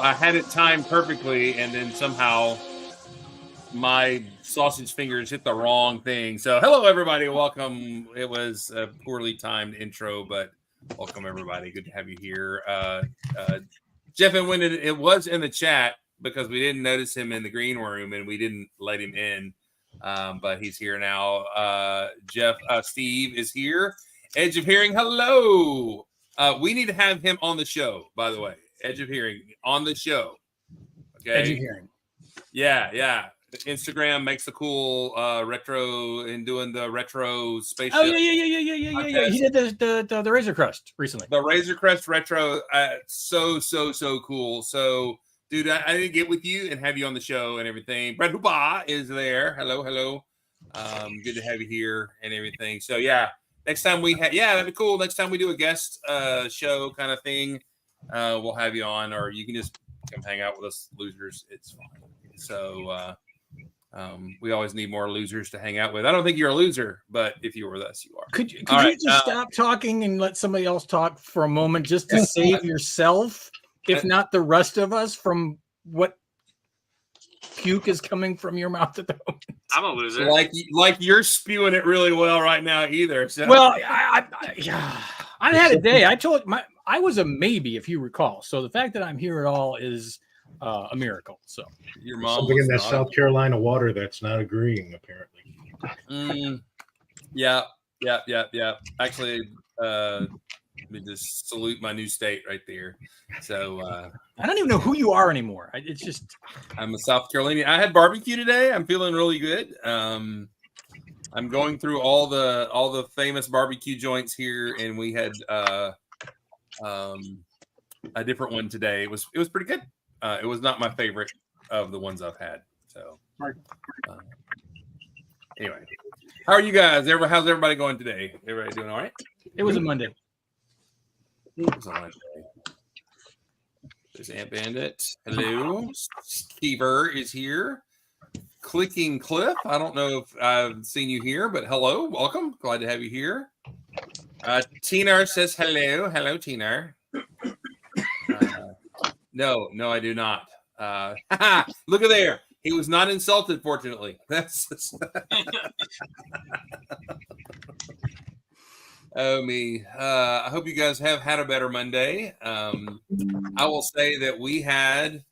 I had it timed perfectly, and then somehow my sausage fingers hit the wrong thing. So, hello everybody, welcome. It was a poorly timed intro, but welcome everybody. Good to have you here. Jeff and Wyndon, it was in the chat because we didn't notice him in the green room and we didn't let him in. But he's here now. Steve is here. Edge of Hearing, hello. We need to have him on the show, by the way. Edge of Hearing on the show. Okay. Edge of Hearing. Yeah. Instagram makes a cool retro and doing the retro spaceship. Oh yeah. He did the Razor Crest recently. The Razor Crest retro, so cool. So, dude, I didn't get with you and have you on the show and everything. Brad Huba is there. Hello. Good to have you here and everything. So yeah, next time that'd be cool. Next time we do a guest show kind of thing, we'll have you on, or you can just come hang out with us losers. It's fine. So. We always need more losers to hang out with. I don't think you're a loser, but if you were with us, you are. Could you just stop talking and let somebody else talk for a moment, just to save yourself, if not the rest of us, from what puke is coming from your mouth at the moment? I'm a loser. Like you're spewing it really well right now, either. So. Well, I had a day. I was a maybe, if you recall. So the fact that I'm here at all is a miracle. So your mom something in that South Carolina water that's not agreeing, apparently. Yeah. Actually, let me just salute my new state right there. So I don't even know who you are anymore. It's just I'm a South Carolinian. I had barbecue today. I'm feeling really good. I'm going through all the famous barbecue joints here, and we had a different one today. It was pretty good. It was not my favorite of the ones I've had. So, anyway, how are you guys? How's everybody going today? Everybody doing all right? It was a Monday. It was a Monday. There's Ant Bandit. Hello. Skeever is here. Clicking Cliff. I don't know if I've seen you here, but hello. Welcome. Glad to have you here. Tina says hello. Hello, Tina. No, I do not. Look at there. He was not insulted, fortunately. That's oh me. I hope you guys have had a better Monday. I will say that we had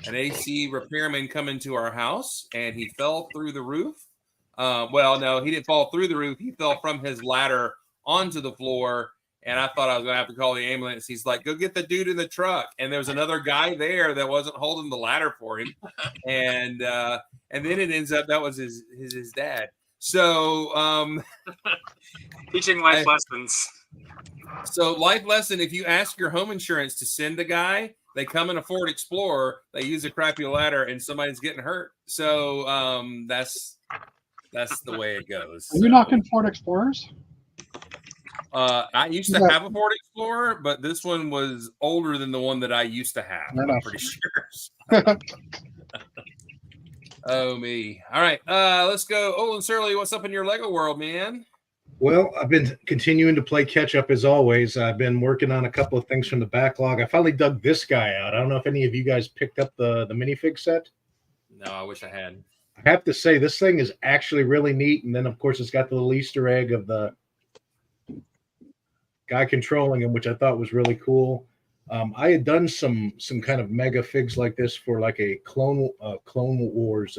an AC repairman come into our house and he fell through the roof. Well, no, he didn't fall through the roof. He fell from his ladder onto the floor. And I thought I was going to have to call the ambulance. He's like, go get the dude in the truck. And there was another guy there that wasn't holding the ladder for him. And then it ends up that was his dad. So teaching life lessons. So life lesson, if you ask your home insurance to send a guy, they come in a Ford Explorer, they use a crappy ladder, and somebody's getting hurt. So that's the way it goes. Are you knocking Ford Explorers? I used to have a Ford Explorer, but this one was older than the one that I used to have. I'm pretty sure. Oh, me. All right. Let's go. Olin Surly, what's up in your Lego world, man? Well, I've been continuing to play catch up as always. I've been working on a couple of things from the backlog. I finally dug this guy out. I don't know if any of you guys picked up the minifig set. No, I wish I had. I have to say, this thing is actually really neat. And then, of course, it's got the little Easter egg of the guy controlling him, which I thought was really cool. I had done some kind of mega figs like this for like a Clone Wars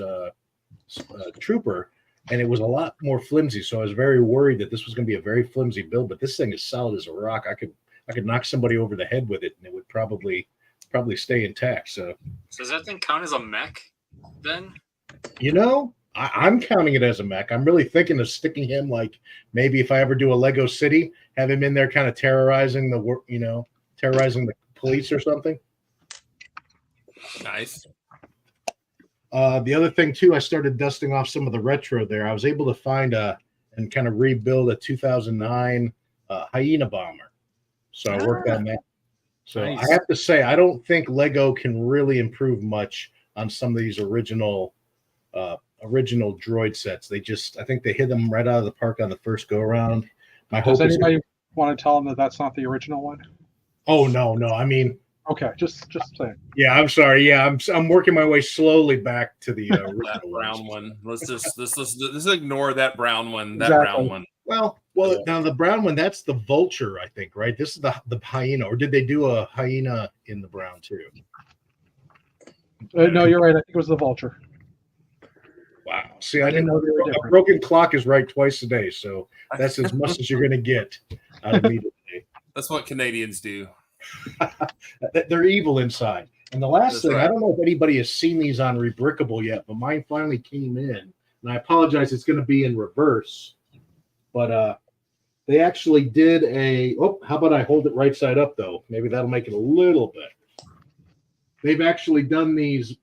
trooper, and it was a lot more flimsy. So I was very worried that this was going to be a very flimsy build. But this thing is solid as a rock. I could knock somebody over the head with it, and it would probably stay intact. So does that thing count as a mech then? You know, I'm counting it as a mech. I'm really thinking of sticking him, like maybe if I ever do a Lego City, have him in there kind of terrorizing the police or something. Nice. The other thing too, I started dusting off some of the retro there. I was able to find and kind of rebuild a 2009 Hyena bomber. So I worked on that. So nice. I have to say, I don't think Lego can really improve much on some of these original droid sets. I think they hit them right out of the park on the first go around. Does anybody want to tell them that that's not the original one? Oh no! I mean, Okay, just saying. Yeah, I'm sorry. Yeah, I'm working my way slowly back to the That original brown ones. one. Let's ignore that brown one. That Exactly. brown one. Well, now the brown one, that's the vulture, I think, right? This is the hyena, or did they do a hyena in the brown too? No, you're right. I think it was the vulture. Wow. See, I I didn't didn't know they were A different. broken clock is right twice a day, so that's as much as you're going to get out of me today. That's what Canadians do. They're evil inside. And the last That's thing, right. I don't know if anybody has seen these on Rebrickable yet, but mine finally came in. And I apologize, it's going to be in reverse. But they actually did how about I hold it right side up, though? Maybe that'll make it a little bit. They've actually done these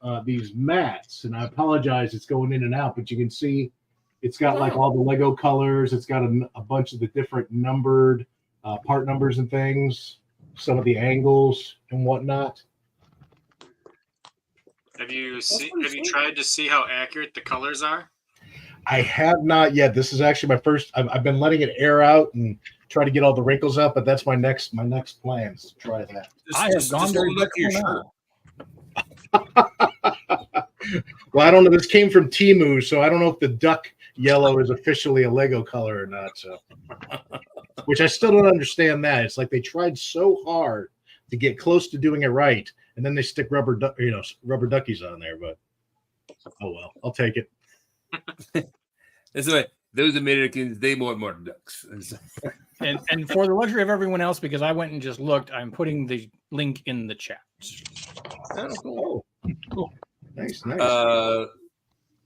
mats, and I apologize, it's going in and out, but you can see it's got like all the Lego colors. It's got a bunch of the different numbered part numbers and things, some of the angles and whatnot. Have you tried to see how accurate the colors are? I have not yet. This is actually my first. I've been letting it air out and try to get all the wrinkles up, but that's my next plan is to try that. I have gone just to hold it up to your Rebrickable shirt. Well, I don't know. This came from Temu, so I don't know if the duck yellow is officially a Lego color or not. So, which I still don't understand. That it's like they tried so hard to get close to doing it right, and then they stick rubber duckies on there. But oh well, I'll take it. That's right. Those Americans, they want more ducks. And for the luxury of everyone else, because I went and just looked, I'm putting the link in the chat. Oh, cool. Nice.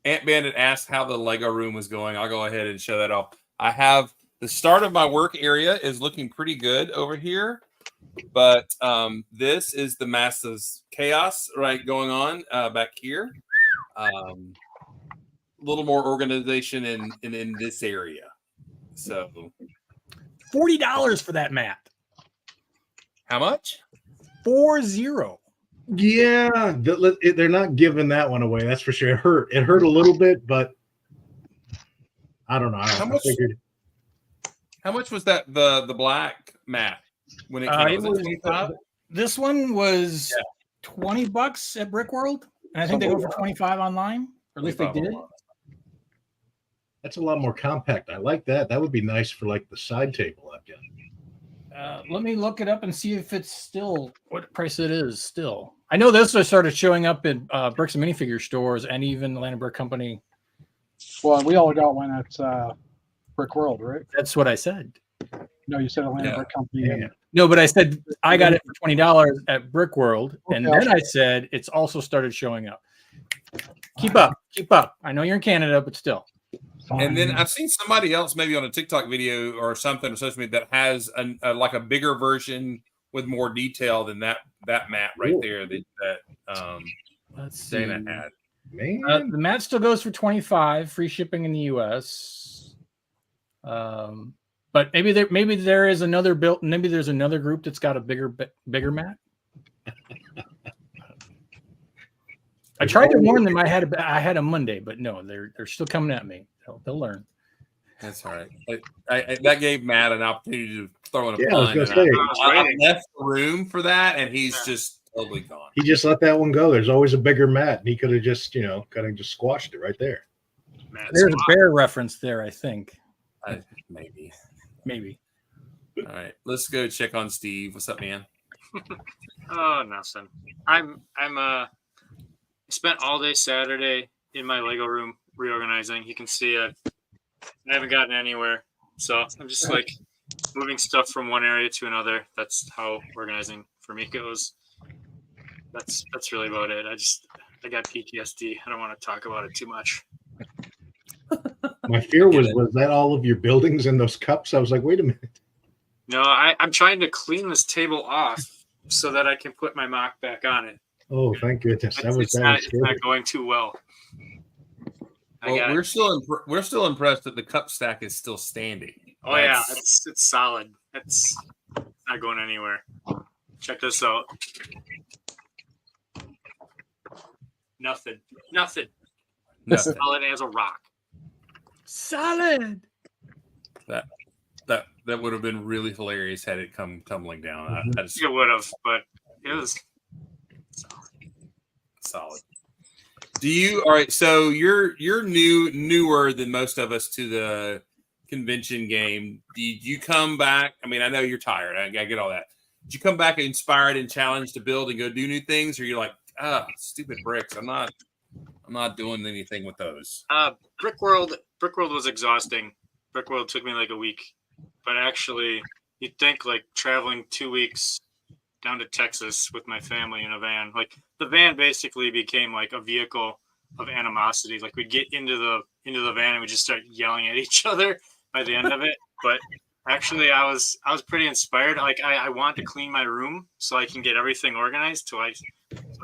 Ant Bandit asked how the Lego room was going. I'll go ahead and show that off. I have the start of my work area is looking pretty good over here, but this is the massive chaos going on back here. A little more organization in this area. So $40 for that mat. how much? 40. Yeah, they're not giving that one away. That's for sure. It hurt a little bit, but I don't know. How much was that the black mat when it came? Was it 25? This one was $20 at Brickworld, and I think they go for 25 online, or at least they did. That's a lot more compact. I like that. That would be nice for like the side table I've got. Let me look it up and see if it's still what price it is still. I know this started showing up in Bricks and Minifigure stores and even the Land Brick Company. Well, we all got one at Brick World, right? That's what I said. No, you said Atlanta Brick Company. Yeah. No, but I said I got it for $20 at Brick World, and Okay. then I said it's also started showing up. Keep up. I know you're in Canada, but still. And then I've seen somebody else, maybe on a TikTok video or something, or social media, that has like a bigger version with more detail than that mat right there that Let's see. Dana had. Man, The mat still goes for 25, free shipping in the US. But maybe there is another built. Maybe there's another group that's got a bigger mat. I tried to warn them. I had a Monday, but no, they're still coming at me. They'll learn. That's all right. That gave Matt an opportunity to throw in a Yeah, I was pun. gonna and say. I left the room for that, and he's just totally gone. he just let that one go. There's always a bigger mat, and he could have just, kind of just squashed it right there. There's a bear reference there, I think. Maybe. All right, let's go check on Steve. What's up, man? Oh, nothing. I'm spent all day Saturday in my Lego room reorganizing. You can see I haven't gotten anywhere, so I'm just like moving stuff from one area to another. That's how organizing for me goes. That's really about it. I got PTSD. I don't want to talk about it too much. My fear was that all of your buildings in those cups? I was like, wait a minute. No, I'm trying to clean this table off so that I can put my mock back on it. Oh, thank goodness. It's not going too well. Well, we're still impressed that the cup stack is still standing. Oh yeah, it's solid. It's not going anywhere. Check this out. Nothing. Solid as a rock. Solid. That would have been really hilarious had it come tumbling down. It would have, but it was Solid. Do you all right? So you're newer than most of us to the convention game. Did you come back? I mean, I know you're tired. I get all that. Did you come back inspired and challenged to build and go do new things, or you're like, stupid bricks? I'm not doing anything with those. Brickworld was exhausting. Brickworld took me like a week, but actually, you'd think like traveling 2 weeks down to Texas with my family in a van. Like the van basically became like a vehicle of animosity. Like we'd get into the van and we just start yelling at each other by the end of it. But actually, I was pretty inspired. Like I want to clean my room so I can get everything organized so I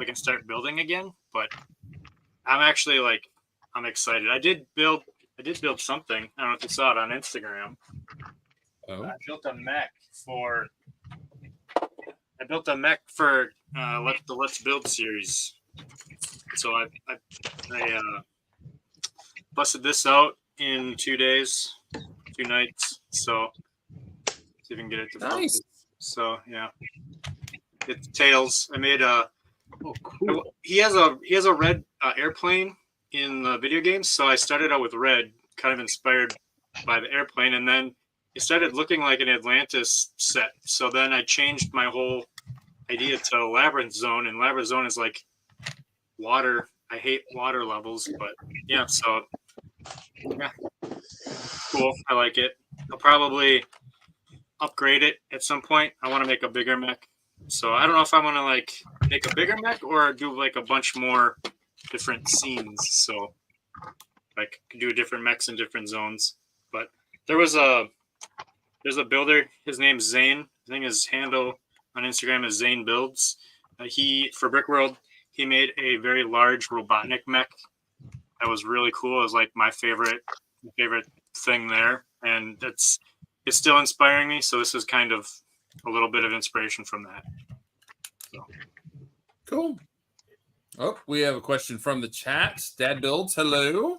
can start building again. But I'm actually like I'm excited. I did build something. I don't know if you saw it on Instagram. Oh. I built a mech for the Let's Build series. So I busted this out in 2 days, 2 nights. So see if we can get it to focus. Nice. So yeah, it's Tails. I made a. Oh, cool. He has a red airplane in the video games. So I started out with red, kind of inspired by the airplane, and then it started looking like an Atlantis set. So then I changed my whole idea to Labyrinth Zone, and Labyrinth Zone is like water. I hate water levels, but yeah, so yeah, cool. I like it. I'll probably upgrade it at some point. I want to make a bigger mech, so I don't know if I want to like make a bigger mech or do like a bunch more different scenes. So like do different mechs in different zones. But there's a builder. His name's Zane. I think his handle on Instagram is Zane Builds. For Brickworld, he made a very large Robotnik mech that was really cool. It was like my favorite thing there, and it's still inspiring me. So this is kind of a little bit of inspiration from that. So. Cool. Oh, we have a question from the chat. Dad Builds, hello.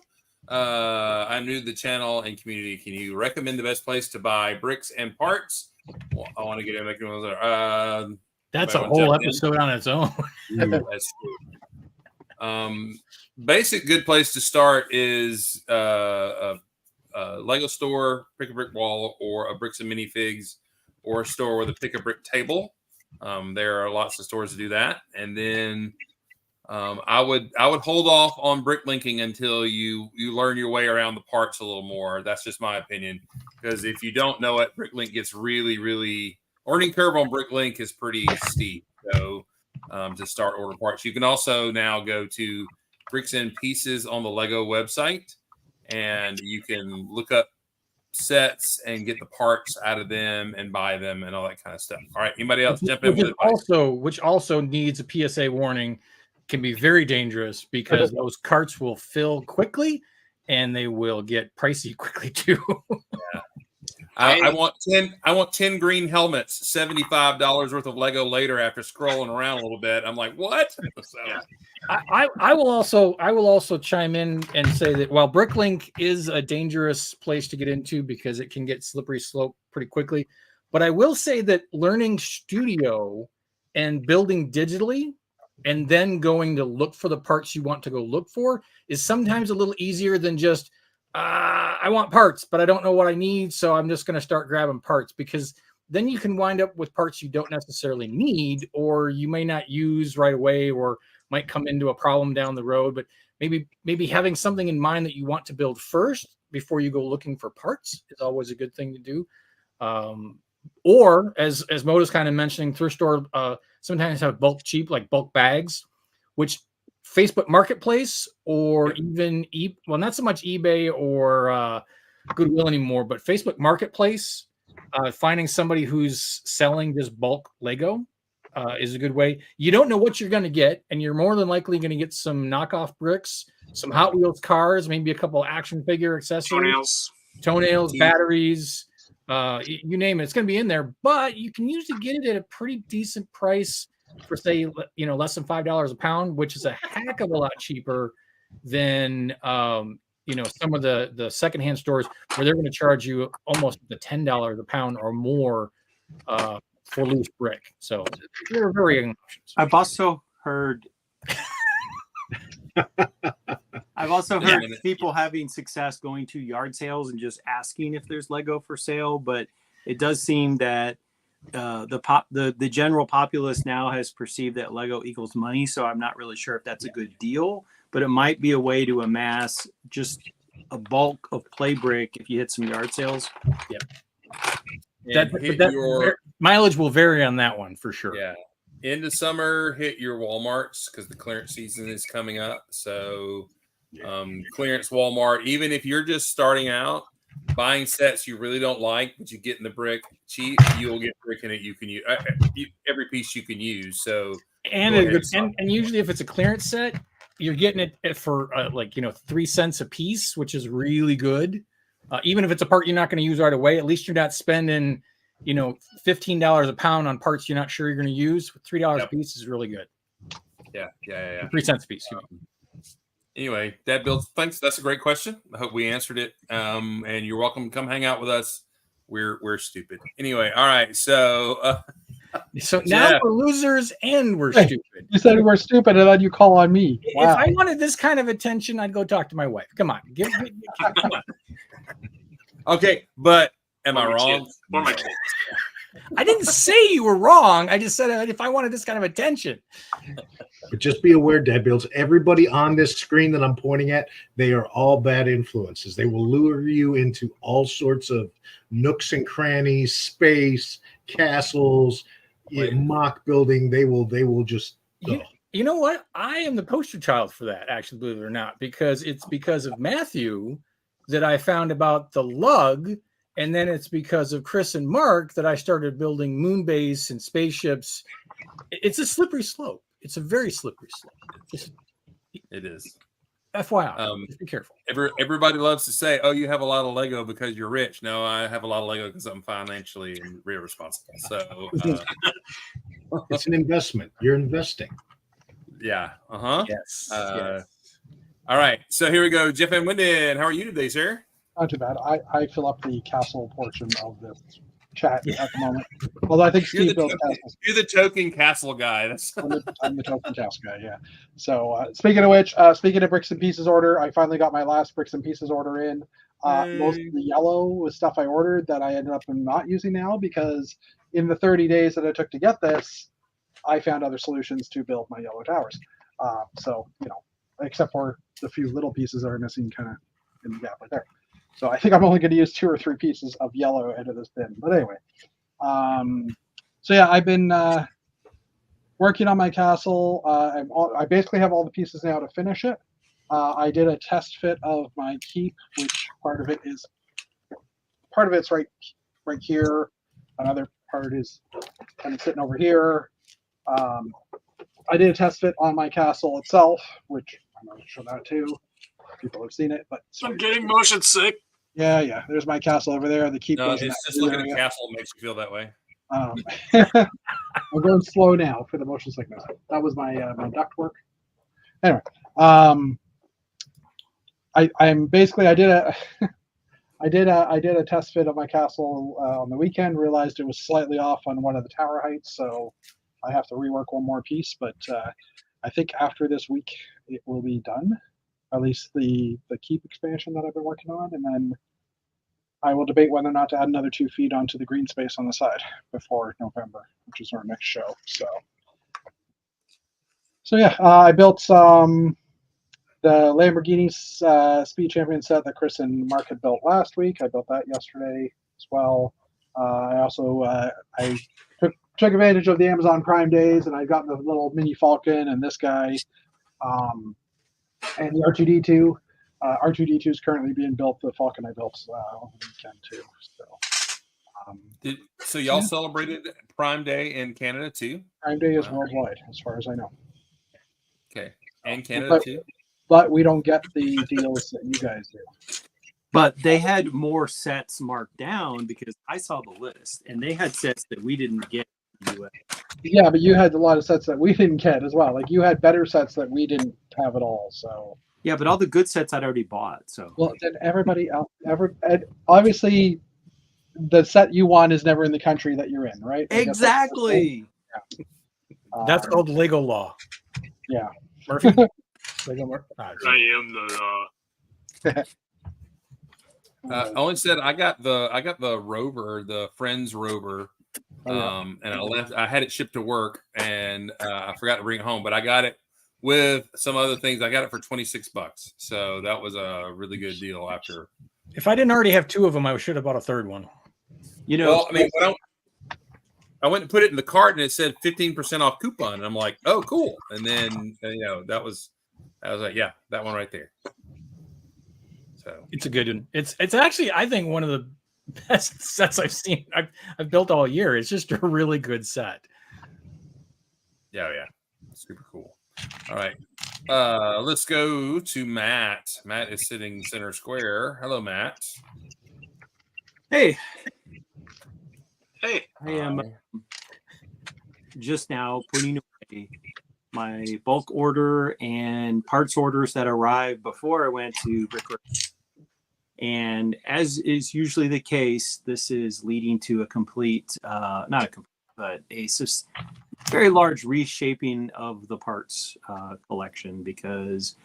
I'm new to the channel and community. Can you recommend the best place to buy bricks and parts? Well, I want to get in. That's a whole episode on its own. That's true. Basic good place to start is a Lego store, Pick a Brick Wall, or a Bricks and Minifigs, or a store with a Pick a Brick table. There are lots of stores to do that, and then I would hold off on brick linking until you learn your way around the parts a little more. That's just my opinion, because if you don't know it, Bricklink gets really learning curve on Bricklink is pretty steep. So to start ordering parts, you can also now go to Bricks and Pieces on the Lego website, and you can look up sets and get the parts out of them and buy them and all that kind of stuff. All right, anybody else jump in? Which also needs a PSA warning. Can be very dangerous because those carts will fill quickly and they will get pricey quickly too. Yeah. I want 10 green helmets, $75 worth of Lego later after scrolling around a little bit. I'm like, what? So. Yeah. I will also chime in and say that while Bricklink is a dangerous place to get into because it can get slippery slope pretty quickly, but I will say that learning Studio and building digitally and then going to look for the parts you want to go look for is sometimes a little easier than just I want parts, but I don't know what I need, so I'm just going to start grabbing parts, because then you can wind up with parts you don't necessarily need, or you may not use right away, or might come into a problem down the road. But maybe having something in mind that you want to build first before you go looking for parts is always a good thing to do. Or as Moto's kind of mentioning, thrift store sometimes have bulk cheap, like bulk bags, which Facebook Marketplace or even not so much eBay or Goodwill anymore, but Facebook Marketplace, finding somebody who's selling this bulk Lego is a good way. You don't know what you're going to get, and you're more than likely going to get some knockoff bricks, some Hot Wheels cars, maybe a couple action figure accessories, toenails, batteries, you name it. It's going to be in there, but you can usually get it at a pretty decent price for, say, less than $5 a pound, which is a heck of a lot cheaper than some of the secondhand stores where they're going to charge you almost the $10 a pound or more for loose brick. So there are varying options. I've also heard people having success going to yard sales and just asking if there's Lego for sale, but it does seem that the general populace now has perceived that Lego equals money, so I'm not really sure if that's a good deal, but it might be a way to amass just a bulk of play brick if you hit some yard sales. Mileage will vary on that one for sure. Yeah. In the summer, hit your Walmarts because the clearance season is coming up. So clearance Walmart, even if you're just starting out, buying sets you really don't like, but you get in the brick cheap, you'll get brick in it you can use. Every piece you can use. So and usually if it's a clearance set, you're getting it for 3 cents a piece, which is really good. Even if it's a part you're not going to use right away, at least you're not spending $15 a pound on parts you're not sure you're going to use. $3 a piece is really good. Yeah. 3 cents a piece. Anyway, Dad Bill, thanks. That's a great question. I hope we answered it. And you're welcome to come hang out with us. We're stupid. Anyway, all right. So now we're losers and we're stupid. You said we're stupid, and then you call on me. Wow. If I wanted this kind of attention, I'd go talk to my wife. Come on, come on. Okay, but am I wrong? Or my kids. I didn't say you were wrong. I just said if I wanted this kind of attention. But just be aware, deadbeats, everybody on this screen that I'm pointing at, they are all bad influences. They will lure you into all sorts of nooks and crannies, space, castles, mock building. They will just. You know what? I am the poster child for that, actually, believe it or not, because it's because of Matthew that I found about the lug. And then it's because of Chris and Mark that I started building moon base and spaceships. It's a slippery slope. It's a very slippery slope. It is. FYI, just be careful. Everybody loves to say, "Oh, you have a lot of Lego because you're rich." No, I have a lot of Lego because I'm financially and irresponsible. So it's an investment. You're investing. Yeah. Yes. All right. So here we go. Jeff and Wyndon, how are you today, sir? Not too bad. I fill up the castle portion of this chat at the moment. Although I think Steve built castles. You're the token castle guy. I'm the token castle guy, yeah. So speaking of which, speaking of bricks and pieces order, I finally got my last bricks and pieces order in. Most of the yellow was stuff I ordered that I ended up not using now because in the 30 days that I took to get this, I found other solutions to build my yellow towers. So, except for the few little pieces that are missing kind of in the gap right there. So I think I'm only going to use 2 or 3 pieces of yellow out of this bin. But anyway, so yeah, I've been working on my castle. I basically have all the pieces now to finish it. I did a test fit of my keep, which part of it's right here. Another part is kind of sitting over here. I did a test fit on my castle itself, which I'm going to show that too. People have seen it, but I'm getting motion sick. Yeah. There's my castle over there. The keep. No, it's just looking at the castle makes you feel that way. I'm going slow now for the motion sickness. That was my duct work. Anyway, I'm basically I did a test fit of my castle on the weekend. Realized it was slightly off on one of the tower heights, so I have to rework one more piece. But I think after this week it will be done. At least the keep expansion that I've been working on, and then I will debate whether or not to add another 2 feet onto the green space on the side before November, which is our next show. So yeah, I built the Lamborghini Speed Champion set that Chris and Mark had built last week. I built that yesterday as well. I also I took advantage of the Amazon Prime days, and I got the little mini Falcon and this guy. And the R2D2. R2D2 is currently being built. The Falcon I built over the weekend too. So y'all celebrated Prime Day in Canada too? Prime Day is worldwide, as far as I know. Okay, and Canada too. But we don't get the deals that you guys do. But they had more sets marked down because I saw the list, and they had sets that we didn't get in the US. Yeah, but you had a lot of sets that we didn't get as well. Like you had better sets that we didn't have at all. So yeah, but all the good sets I'd already bought. So well, then everybody else, obviously, the set you want is never in the country that you're in, right? I guess that's- Exactly. That's Um, called Lego law. Yeah. Murphy. Lego I am the law. I only said I got the rover, the Friends rover, Oh, yeah. and I had it shipped to work, and I forgot to bring it home, but I got it with some other things. I got it for $26, so that was a really good deal. After, If I didn't already have 2 of them, I should have bought a 3rd one. You know, well, I mean, when I went and put it in the cart, and it said 15% off coupon, and I'm like, oh, I was like, yeah, that one right there. So It's a good one. It's actually, I think, one of the best sets I've seen. I've built all year. It's just a really good set. yeah, super cool. All right, let's go to Matt. Matt is sitting center square. Hello, Matt. hey, Hey, I am just now putting away my bulk order and parts orders that arrived before I went to Brickwork. And as is usually the case, this is leading to a complete, not a complete, but a very large reshaping of the parts collection, because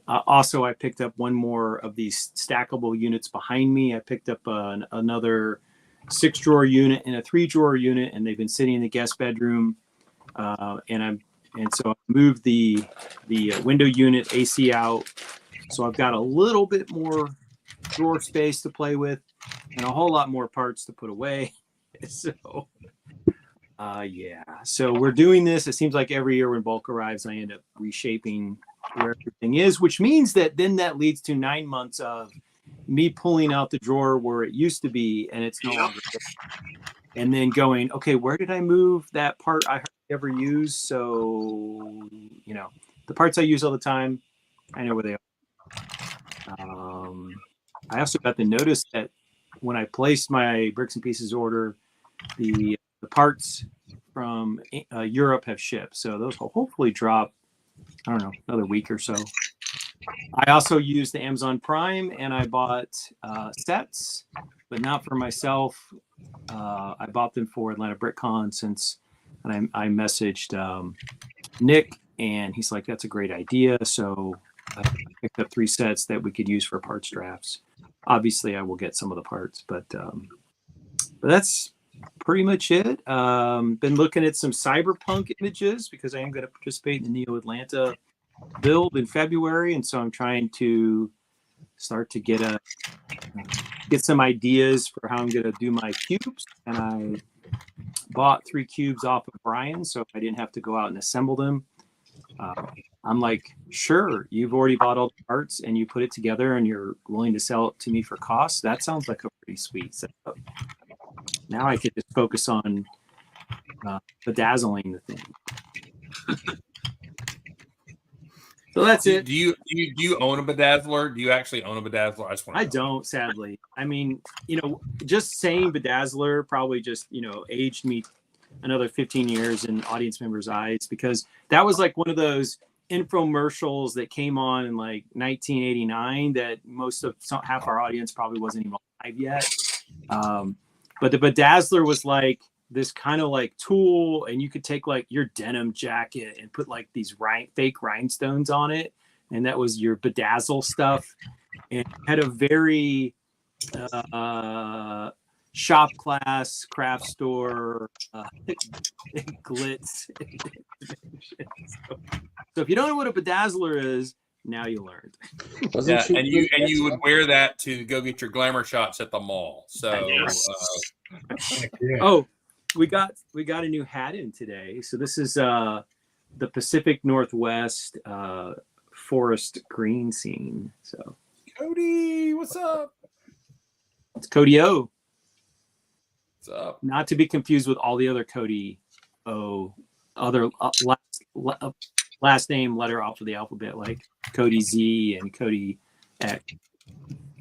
also I picked up one more of these stackable units behind me. I picked up another 6-drawer unit and a 3-drawer unit, and they've been sitting in the guest bedroom. And so I moved the window unit AC out. So I've got a little bit more drawer space to play with and a whole lot more parts to put away. So so we're doing this. It seems like every year when bulk arrives, I end up reshaping where everything is, which means that leads to 9 months of me pulling out the drawer where it used to be and it's no longer there. And then going, okay, where did I move that part I hardly ever use? So, the parts I use all the time, I know where they are. I also got the notice that when I placed my Bricks and Pieces order, the parts from Europe have shipped. So those will hopefully drop, I don't know, another week or so. I also used the Amazon Prime and I bought sets, but not for myself. I bought them for Atlanta BrickCon and I messaged Nick and he's like, that's a great idea. So I picked up 3 sets that we could use for parts drafts. Obviously I will get some of the parts, but that's pretty much it. Been looking at some cyberpunk images because I am going to participate in the Neo Atlanta build in February, and so I'm trying to start to get some ideas for how I'm going to do my cubes. And I bought 3 cubes off of Brian, so I didn't have to go out and assemble them. I'm like, sure, you've already bought all the parts and you put it together and you're willing to sell it to me for cost. That sounds like a pretty sweet setup. Now I could just focus on bedazzling the thing. So that's it. Do you own a bedazzler? Do you actually own a bedazzler? I don't, sadly. I mean, just saying bedazzler probably just, aged me another 15 years in audience members' eyes, because that was like one of those infomercials that came on in like 1989 that half our audience probably wasn't even alive yet. But the bedazzler was like this kind of like tool, and you could take like your denim jacket and put like these fake rhinestones on it, and that was your bedazzle stuff. And it had a very shop class craft store glitz. So if you don't know what a bedazzler is, now you learned. Yeah, and you would wear that to go get your glamour shots at the mall. So Yes. Yeah. Oh, we got a new hat in today. So this is the Pacific Northwest forest green scene. So Cody, what's up? it's Cody O. What's up? Not to be confused with all the other Cody O, other last name letter off of the alphabet, like Cody Z and Cody X.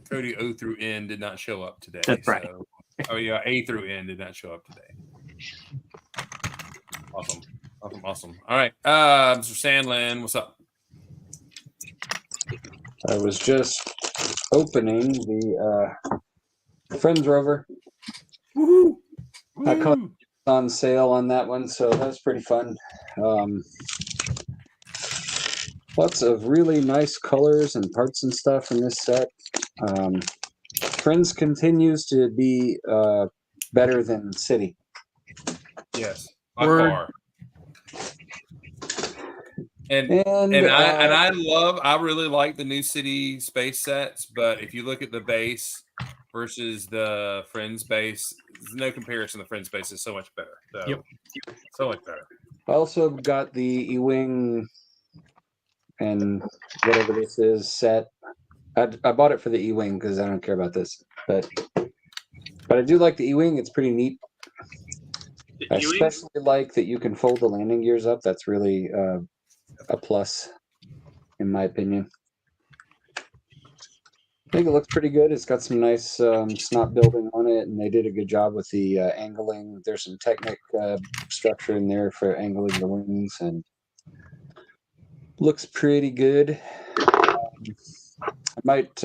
Cody O through N did not show up today. That's right. So, oh yeah, A through N did not show up today. Awesome. All right, Mr. Sandlin, what's up? I was just opening the Friends rover. I caught Woo! on sale on that one, so that was pretty fun. Lots of really nice colors and parts and stuff in this set. Friends continues to be better than City. Yes, by Word. far. And And I really like the new City space sets, but if you look at the base versus the Friends base, there's no comparison. The Friends base is so much better. So, Yep. so much better. I also got the E-Wing and whatever this is set. I bought it for the E-Wing because I don't care about this, but I do like the E-Wing. It's pretty neat. I especially like that you can fold the landing gears up. That's really a plus, in my opinion. I think it looks pretty good. It's got some nice snot building on it, and they did a good job with the angling. There's some Technic structure in there for angling the wings, and looks pretty good. I might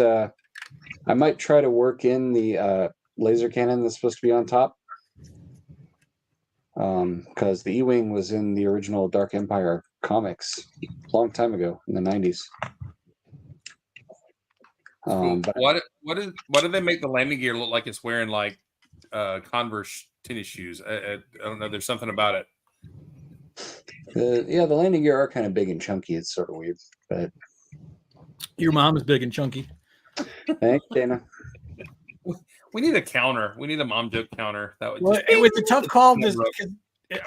try to work in the laser cannon that's supposed to be on top, because the E-Wing was in the original Dark Empire comics a long time ago in the 90s. But what do they make the landing gear look like? It's wearing like Converse tennis shoes. I don't know. There's something about it. the landing gear are kind of big and chunky. It's sort of weird, but Your mom is big and chunky. thanks, Dana. We need a counter. We need a mom joke counter. That would Well, just it was a tough call. I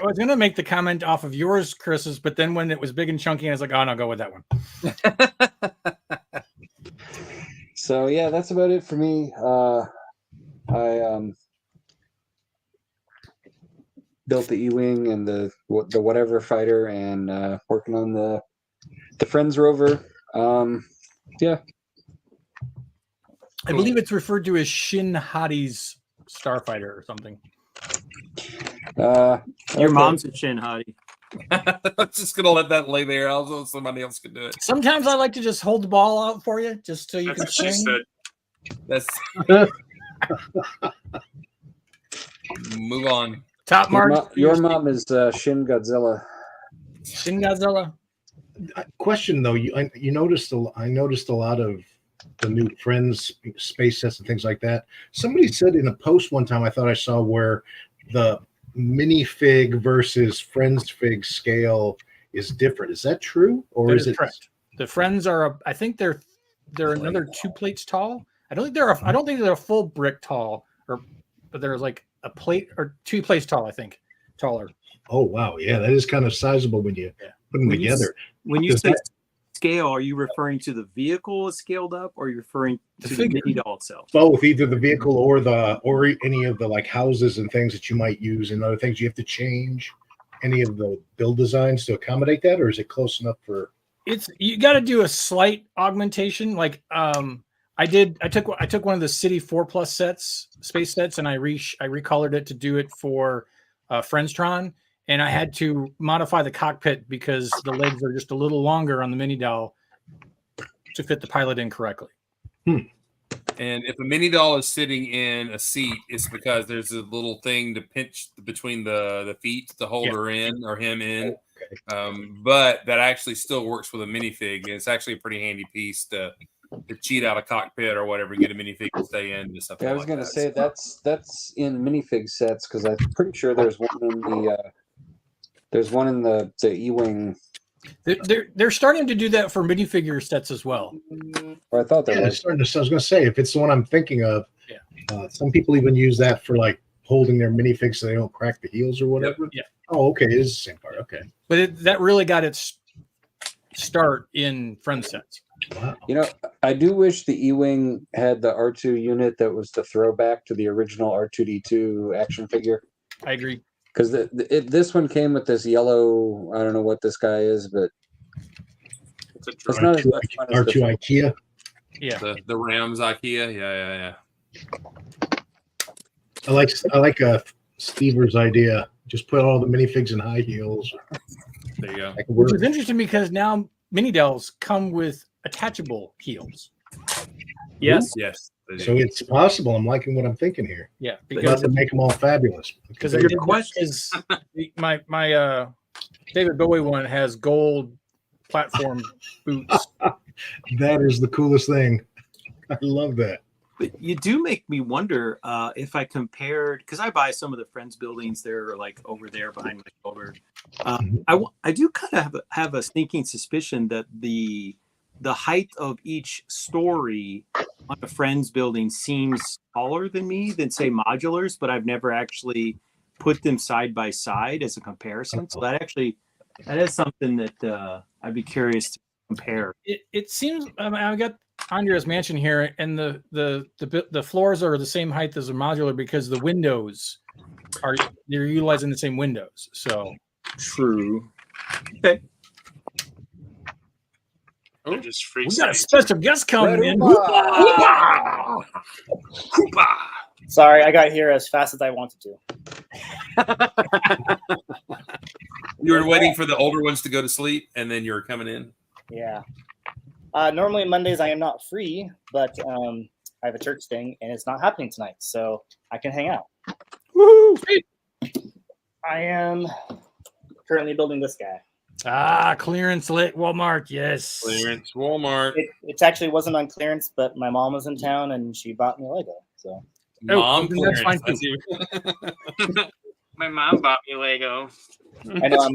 was going to make the comment off of yours, Chris's, but then when it was big and chunky, I was like, oh, no, go with that one. So yeah, that's about it for me. I built the E-Wing and the whatever fighter, and working on the Friends rover. Yeah, I believe it's referred to as Shin Hati's Starfighter or something. Your okay. mom's a Shin Hati. I'm just gonna let that lay there. I'll somebody else can do it. Sometimes I like to just hold the ball out for you, just so you That's can what she swing. said. Let's move on. Top mark. Your mom is Shin Godzilla. Shin Godzilla. Question though, I noticed I noticed a lot of the new Friends space sets and things like that. Somebody said in a post one time, I thought I saw where the minifig versus Friends fig scale is different. Is that true, or That is it correct? The Friends are. I think they're another 2 plates tall. I don't think they're a full brick tall, but they're like a plate or 2 plates tall. I think taller. Oh wow, yeah, that is kind of sizable when you put them When you together. When you Does say that- scale, are you referring to the vehicle is scaled up, or are you referring The to the figure. mini doll itself? Both, either the vehicle or any of the like houses and things that you might use and other things. You have to change any of the build designs to accommodate that, or is it close enough for? You got to do a slight augmentation. Like I took one of the City 4+ sets, space sets, and I recolored it to do it for Friendstron, and I had to modify the cockpit because the legs are just a little longer on the mini doll to fit the pilot in correctly. And if a mini doll is sitting in a seat, it's because there's a little thing to pinch between the feet to hold her in or him in. But that actually still works with a minifig. It's actually a pretty handy piece to cheat out a cockpit or whatever, get a minifig to stay in. Just something Yeah, I was like gonna that. say that's in minifig sets, because I'm pretty sure there's one in the E-Wing. They're starting to do that for minifigure sets as well. Or I thought there Yeah, was. I was going to say, if it's the one I'm thinking of, Yeah. Some people even use that for like holding their minifigs so they don't crack the heels or whatever. Yeah. Oh, okay, it is the same part. Okay. But that really got its start in Friend sets. Wow. You know, I do wish the E-Wing had the R2 unit that was the throwback to the original R2D2 action figure. I agree. Because this one came with this yellow, I don't know what this guy is, but It's a it's drone. not as much fun as R2 IKEA. Yeah. The Rams IKEA. Yeah. I like Stever's idea. Just put all the minifigs in high heels. There you go. That could Which work. is interesting because now mini dolls come with attachable heels. Yes. Yes, So it's possible. I'm liking what I'm thinking here. Yeah, Not because to make them all fabulous. because I did is my David Bowie one has gold platform boots. That is the coolest thing. I love that. But you do make me wonder if I compared, because I buy some of the Friends buildings. They're like over there behind my shoulder. I do kind of have a sneaking suspicion that the height of each story on a Friends building seems taller than me than say modulars, but I've never actually put them side by side as a comparison. So that is something that I'd be curious to compare. It seems I got Andrea's mansion here, and the floors are the same height as a modular because the windows they're utilizing the same windows. So True. Okay. They're just free. we got a special guest coming in. Koopa! Sorry, I got here as fast as I wanted to. You were waiting for the older ones to go to sleep, and then you were coming in. Yeah. Normally Mondays I am not free, but I have a church thing and it's not happening tonight, so I can hang out. Woo! I am currently building this guy. Clearance lit Walmart. Yes. Clearance Walmart. It actually wasn't on clearance, but my mom was in town and she bought me Lego. So Mom then that's fine clearance. My mom bought me Lego. I know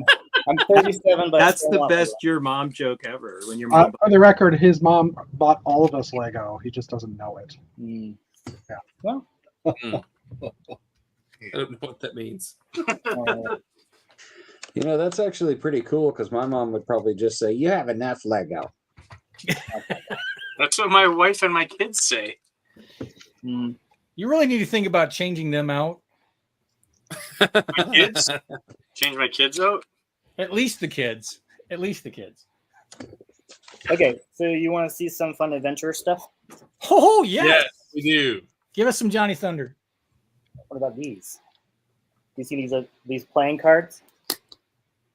I'm 37, but I That's still the want best Lego. your mom joke ever. When your mom For the record, his mom bought all of us Lego. He just doesn't know it. Mm. Yeah. Well, I don't know what that means. You know, that's actually pretty cool because my mom would probably just say, "You have enough Lego." That's what my wife and my kids say. mm, You really need to think about changing them out. My kids? Change my kids out? At least the kids. At least the kids. okay, so you want to see some fun adventure stuff? Oh yes. Yes, we do. Give us some Johnny Thunder. What about these? You see these playing cards?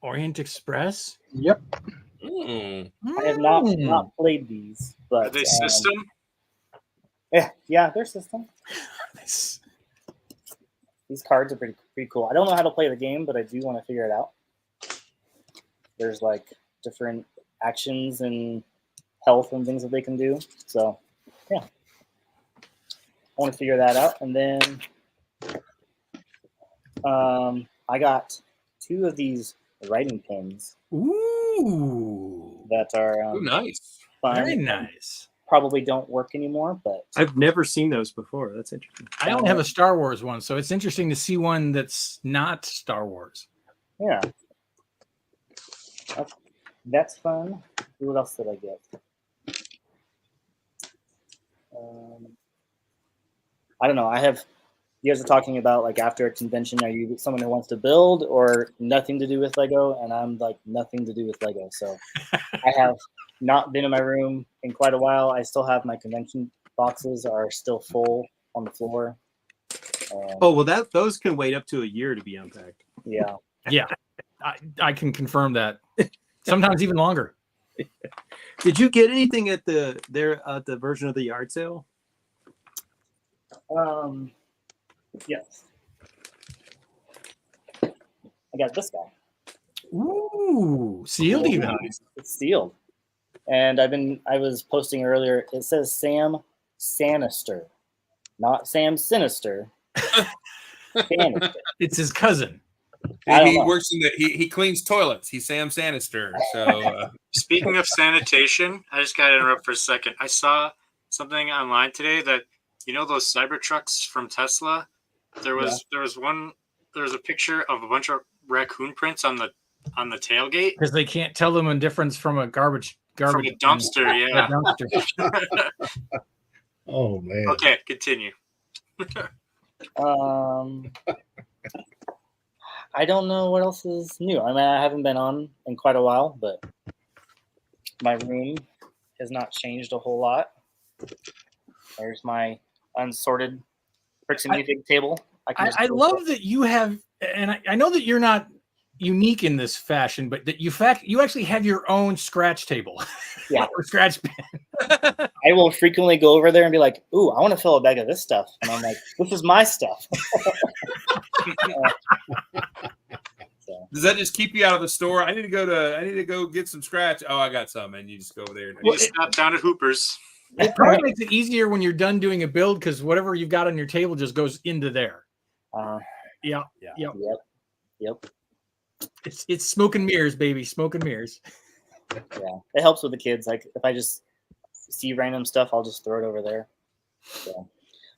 Orient Express. Yep. Mm. I have not played these, but Are they system? Yeah, they're system. Nice. These cards are pretty cool. I don't know how to play the game, but I do want to figure it out. There's like different actions and health and things that they can do. So, yeah. I want to figure that out. And then I got 2 of these writing pens Ooh. that are Oh, nice. fun. Very nice. Probably don't work anymore, but I've never seen those before. That's interesting. I only have a Star Wars one, so it's interesting to see one that's not Star Wars. yeah. That's fun. What else did I get? I don't know. You guys are talking about like after a convention, are you someone who wants to build or nothing to do with Lego? And I'm like nothing to do with Lego. So I have not been in my room in quite a while. I still have my convention boxes are still full on the floor. Oh well, those can wait up to a year to be unpacked. Yeah. Yeah, I can confirm that. Sometimes even longer. Did you get anything at the version of the yard sale? Yes. I got this guy. Ooh, sealed even. It's sealed. And I was posting earlier, it says Sam Sanister, not Sam Sinister. Sanister. It's his cousin. I don't He know. works in he cleans toilets. He's Sam Sanister. So Speaking of sanitation, I just got to interrupt for a second. I saw something online today that, you know, those Cybertrucks from Tesla. There was a picture of a bunch of raccoon prints on the tailgate Because they can't tell them a difference from a garbage from a dumpster. a Yeah. dumpster. Oh man. Okay, continue. I don't know what else is new. I mean, I haven't been on in quite a while, but my room has not changed a whole lot. There's my unsorted bricks and config table. I love that you have, and I know that you're not unique in this fashion, but that you actually have your own scratch table. Yeah. Or scratch pen. I will frequently go over there and be like, "Ooh, I want to fill a bag of this stuff," and I'm like, "This is my stuff." So, Does that just keep you out of the store? I need to go get some scratch. Oh, I got some, and you just go over there. And You just stop down at Hooper's. It probably makes it easier when you're done doing a build because whatever you've got on your table just goes into there. Yeah. yep. It's smoke and mirrors, baby. Smoke and mirrors. Yeah, it helps with the kids. Like if I just see random stuff, I'll just throw it over there. So,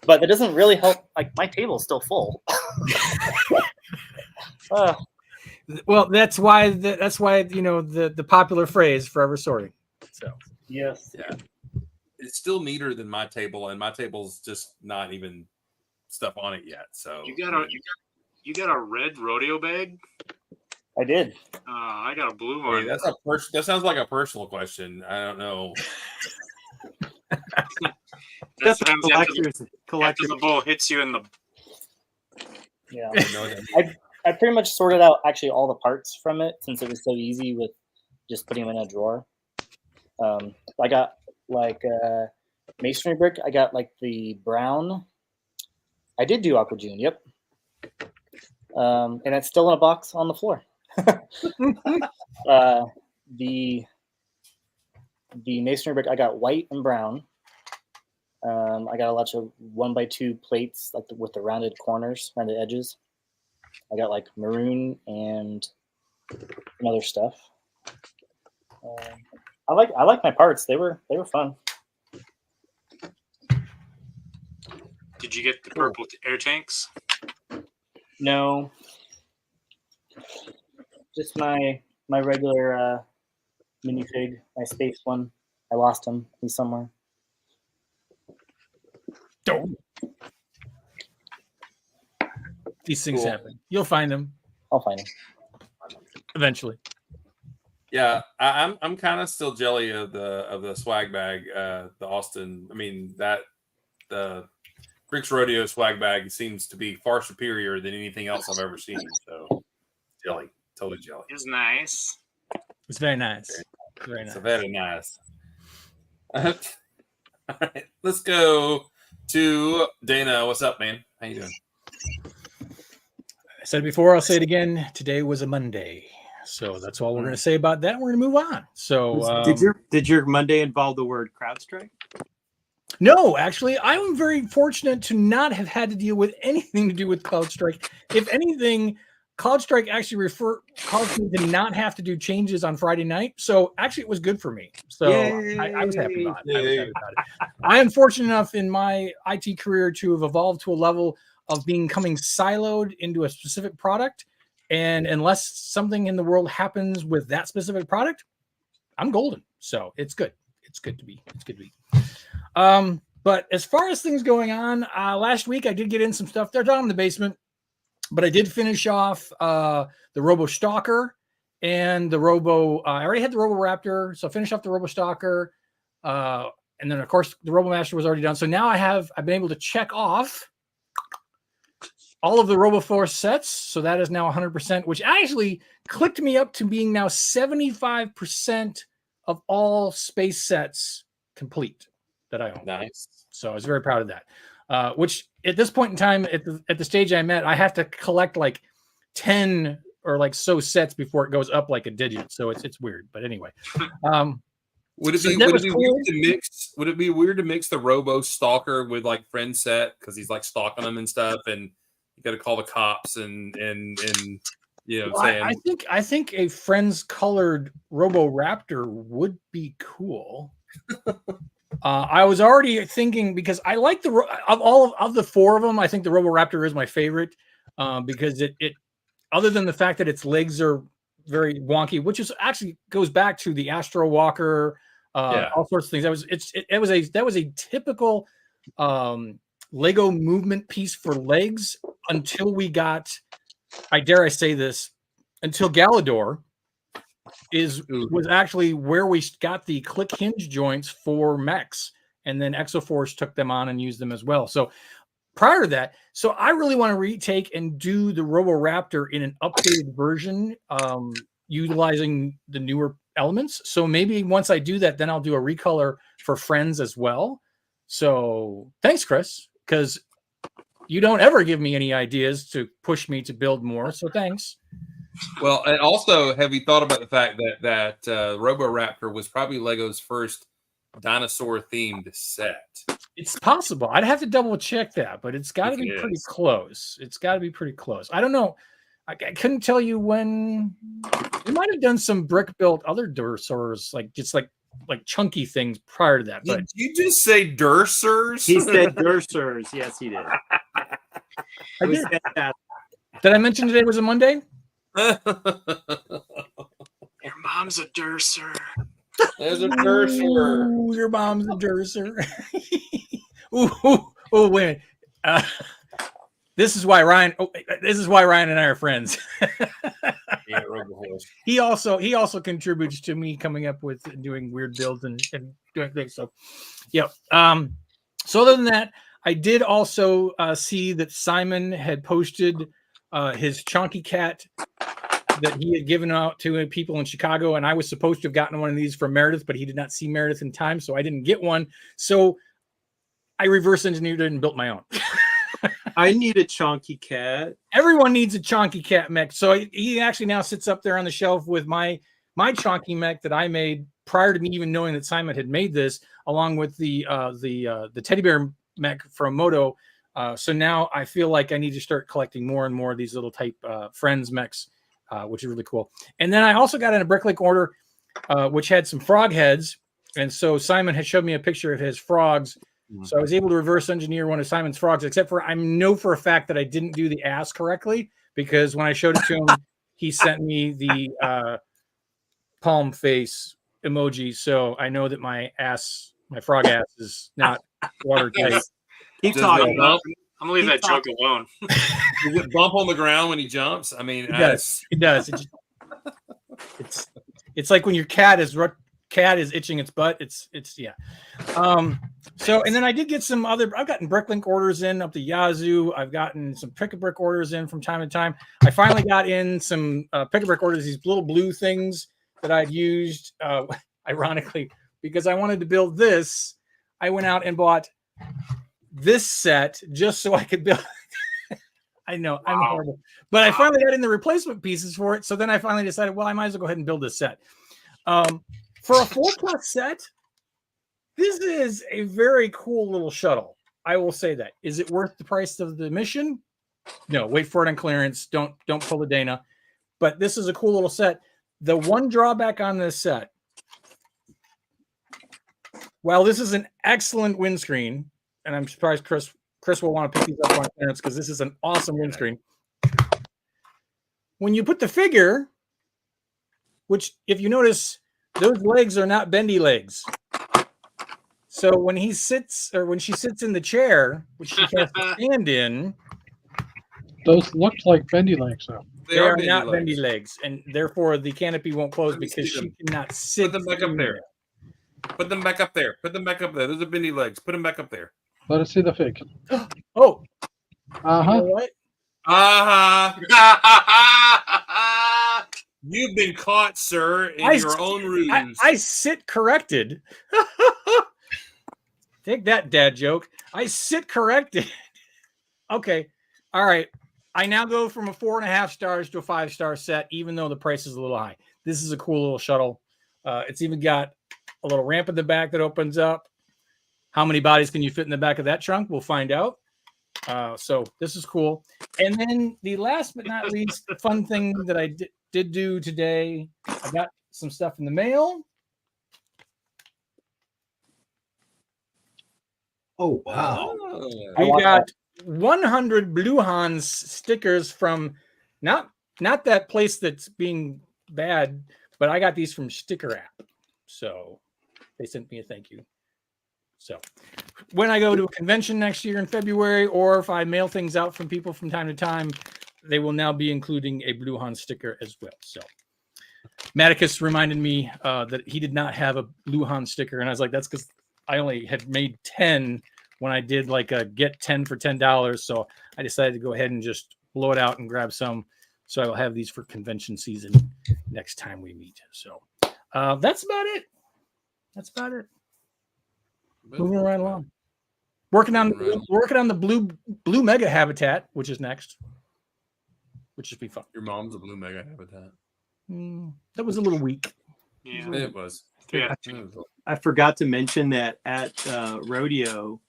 but it doesn't really help. Like my table's still full. Well, that's why the popular phrase "forever sorting." So Yes. Yeah, it's still neater than my table, and my table's just not even stuff on it yet. So You got a red rodeo bag? I did. I got a blue Hey, one. that sounds like a personal question. I don't know. That's That's a after collector's. the bull hits you in the. Yeah. I don't know what that means. I pretty much sorted out actually all the parts from it since it was so easy with just putting them in a drawer. I got like masonry brick. I got like the brown. I did do aqua June. Yep. And it's still in a box on the floor. The masonry brick. I got white and brown. I got a lot of 1x2 plates like with the rounded corners, rounded edges. I got like maroon and some other stuff. I like my parts. They were fun. Did you get the purple air tanks? No, just my regular minifig, my space one. I lost him. He's somewhere. don't. These things Cool. happen. You'll find them I'll find him. eventually. Yeah, I'm kind of still jelly of the swag bag, the Austin. I mean the Bricks Rodeo swag bag seems to be far superior than anything else I've ever seen. So jelly, totally jelly. It's nice. It's very nice. Very nice. So very nice. All right, let's go to Dana. What's up, man? How you doing? I said it before, I'll say it again. Today was a Monday. So that's all we're going to say about that. We're going to move on. So Did your Monday involve the word CrowdStrike? no, actually, I'm very fortunate to not have had to deal with anything to do with CloudStrike. If anything, CloudStrike actually caused me to not have to do changes on Friday night. So actually, it was good for me. So I was happy about it. I am fortunate enough in my IT career to have evolved to a level of becoming siloed into a specific product. And unless something in the world happens with that specific product, I'm golden. So it's good. It's good to be. But as far as things going on, last week I did get in some stuff. They're down in the basement, but I did finish off the Robo Stalker and the Robo. I already had the Robo Raptor, so I finished off the Robo Stalker, and then of course the Robo Master was already done. So now I've been able to check off all of the RoboForce sets. So that is now 100%, which actually clicked me up to being now 75% of all space sets complete that I own. Nice. So I was very proud of that. Which at this point in time, at the stage I'm at, I have to collect like 10 or like so sets before it goes up like a digit. So it's weird. But anyway. Would it So be that would was it be cool. weird to mix? Would it be weird to mix the Robo Stalker with like Friend Set because he's like stalking them and stuff, and you got to call the cops and you know what I'm saying? I think a Friends colored Robo Raptor would be cool. I was already thinking because I like of the four of them. I think the Robo Raptor is my favorite because it other than the fact that its legs are very wonky, which is actually goes back to the Astro Walker, all sorts of things. That was a typical Lego movement piece for legs until we got, I say this, until Galador was actually where we got the click hinge joints for mechs, and then Exoforce took them on and used them as well. So prior to that. So I really want to retake and do the Roboraptor in an updated version, utilizing the newer elements. So maybe once I do that, then I'll do a recolor for friends as well. So thanks, Chris, because you don't ever give me any ideas to push me to build more. So thanks. Well, and also, have you thought about the fact that Roboraptor was probably Lego's first dinosaur-themed set? It's possible. I'd have to double check that, but it's got to be pretty close. It's got to be pretty close. I don't know. I couldn't tell you when. We might have done some brick-built other Dursors, like just like chunky things prior to that. But Did you just say Dursors? He said Dursors. Yes, he did. I did. Did I mention today was a Monday? Your mom's a Durser. There's a Dursor. Ooh, your mom's a Durser. Oh, wait a minute. This is why Ryan. Oh, this is why Ryan and I are friends. Yeah, Robohorse. He also contributes to me coming up with doing weird builds and doing things. So, yeah. So other than that, I did also see that Simon had posted his Chonky Cat that he had given out to people in Chicago, and I was supposed to have gotten one of these from Meredith, but he did not see Meredith in time, so I didn't get one. So I reverse engineered it and built my own. I need a Chonky Cat. Everyone needs a Chonky Cat mech. So he actually now sits up there on the shelf with my Chonky mech that I made prior to me even knowing that Simon had made this, along with the teddy bear mech from Moto. So now I feel like I need to start collecting more and more of these little type friends mechs, which is really cool. And then I also got in a Bricklink order, which had some frog heads. And so Simon had showed me a picture of his frogs. So I was able to reverse engineer one of Simon's frogs, except for I know for a fact that I didn't do the ass correctly, because when I showed it to him, he sent me the palm face emoji. So I know that my frog ass is not watertight. Keep Does talking. it bump? I'm gonna leave that joke alone. Does it bump on the ground when he jumps? I mean, It does. It does. It's like when your cat is itching its butt. It's yeah. So and then I did get some other. I've gotten Bricklink orders in up the yazoo. I've gotten some Pick-a-Brick orders in from time to time. I finally got in some Pick-a-Brick orders. These little blue things that I'd used, ironically, because I wanted to build this. I went out and bought this set just so I could build. I know I'm horrible, but I finally got in the replacement pieces for it. So then I finally decided, well, I might as well go ahead and build this set. For a 4+ set, this is a very cool little shuttle. I will say that. Is it worth the price of the mission? No, wait for it on clearance. Don't pull the Dana. But this is a cool little set. The one drawback on this set, while this is an excellent windscreen, and I'm surprised Chris will want to pick these up on clearance because this is an awesome windscreen. When you put the figure, which if you notice, those legs are not bendy legs. So when he sits or when she sits in the chair, which she has to stand in, Those looked like bendy legs, though. they are not bendy legs, and therefore the canopy won't close because she cannot sit. Put them back up there. Put them back up there. Put them back up there. Those are bendy legs. Put them back up there. Let us see the fig. Oh, Uh-huh. you know what? You've been caught, sir, in your own ruse. I sit corrected. Take that, dad joke. I sit corrected. Okay. All right. I now go from a 4.5 stars to a 5-star set, even though the price is a little high. This is a cool little shuttle. It's even got a little ramp in the back that opens up. How many bodies can you fit in the back of that trunk? We'll find out. So this is cool. And then the last but not least, the fun thing that I did do today, I got some stuff in the mail. Oh, wow. I got 100 Blue Hans stickers from not that place that's being bad, but I got these from Sticker App. So they sent me a thank you. So when I go to a convention next year in February, or if I mail things out from people from time to time, they will now be including a Blue Han sticker as well. So Maticus reminded me that he did not have a Blue Han sticker. And I was like, that's because I only had made 10 when I did like a get 10 for $10. So I decided to go ahead and just blow it out and grab some. So I will have these for convention season next time we meet. So that's about it. That's about it. Moving right along. Working on the blue mega habitat, which is next, which should be fun. Your mom's a blue mega habitat. That was a little weak. Yeah. It was. Yeah. I forgot to mention that at rodeo,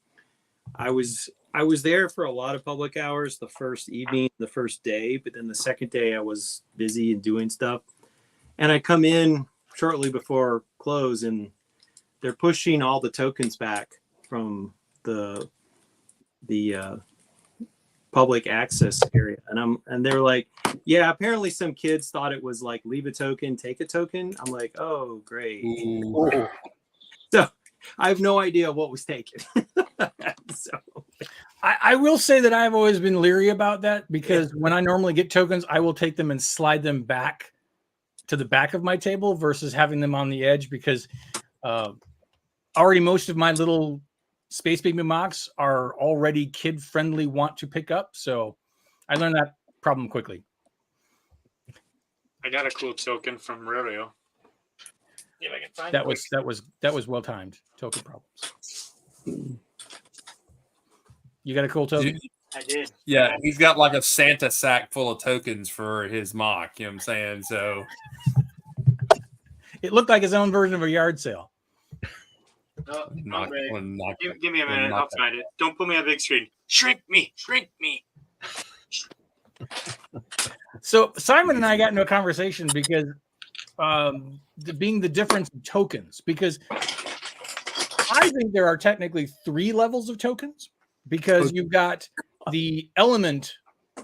I was there for a lot of public hours the first evening, the first day, but then the second day I was busy and doing stuff. And I come in shortly before close and they're pushing all the tokens back from the public access area. And they're like, yeah, apparently some kids thought it was like leave a token, take a token. I'm like, oh, great. Ooh. So I have no idea what was taken. So I will say that I've always been leery about that because when I normally get tokens, I will take them and slide them back to the back of my table versus having them on the edge because already most of my little Space Baby mocks are already kid friendly, want to pick up. So I learned that problem quickly. I got a cool token from Rodeo. If I can find That was well timed. Token problems. You got a cool token? I did. Yeah, he's got like a Santa sack full of tokens for his mock. You know what I'm saying? So It looked like his own version of a yard sale. No, knock, give me a minute. I'll find it. Don't put me on a big screen. Shrink me. So Simon and I got into a conversation because being the difference in tokens, because I think there are technically 3 levels of tokens because you've got the element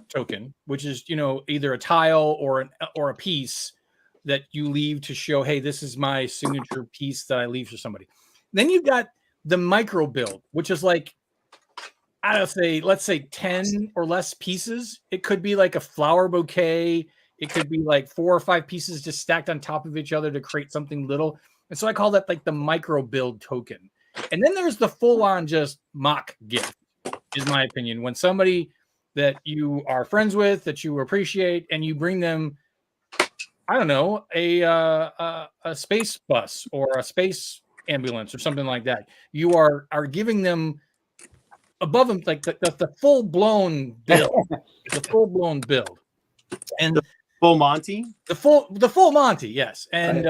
token, which is, either a tile or a piece that you leave to show, hey, this is my signature piece that I leave for somebody. Then you've got the micro build, which is like, let's say 10 or less pieces. It could be like a flower bouquet. It could be like 4 or 5 pieces just stacked on top of each other to create something little. And so I call that like the micro build token. And then there's the full on just mock gift, is my opinion. When somebody that you are friends with, that you appreciate, and you bring them, I don't know, a space bus or a space ambulance or something like that. You are giving them above them like the full blown build, and the full Monty, the full Monty, yes. And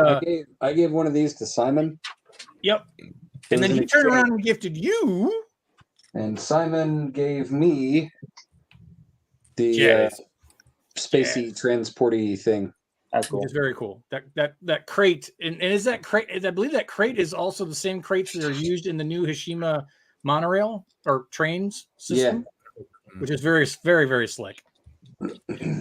I gave one of these to Simon. Yep. And then he turned around and gifted you. And Simon gave me the spacey transporty thing. That's cool. It's very cool. That crate, and is that crate? I believe that crate is also the same crates that are used in the new Hashima monorail or trains system, which is very, very, very slick.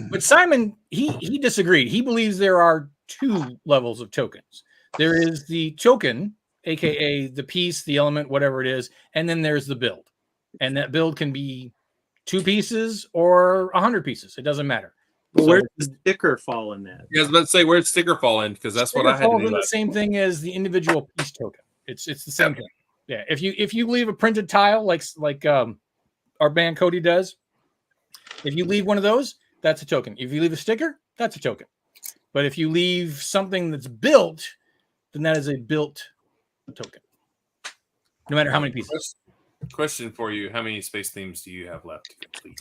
But Simon, he disagreed. He believes there are 2 levels of tokens. There is the token, aka the piece, the element, whatever it is, and then there's the build, and that build can be 2 pieces or 100 pieces. It doesn't matter. But where does the sticker fall in that? Yeah, I was about to say, where'd sticker fall in? Because that's what I had to do. The same thing as the individual piece token. It's the same thing. Yeah. If you leave a printed tile like our band Cody does, if you leave one of those, that's a token. If you leave a sticker, that's a token. But if you leave something that's built, then that is a built token. No matter how many pieces. Question for you: how many space themes do you have left to complete?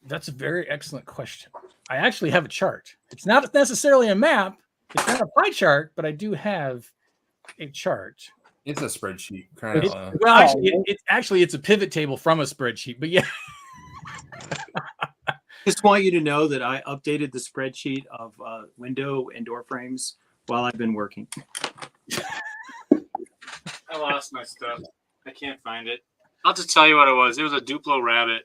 That's a very excellent question. I actually have a chart. It's not necessarily a map. It's not a pie chart, but I do have a chart. It's a spreadsheet. It's a pivot table from a spreadsheet. But yeah. Just want you to know that I updated the spreadsheet of window and door frames while I've been working. I lost my stuff. I can't find it. I'll just tell you what it was. It was a Duplo rabbit.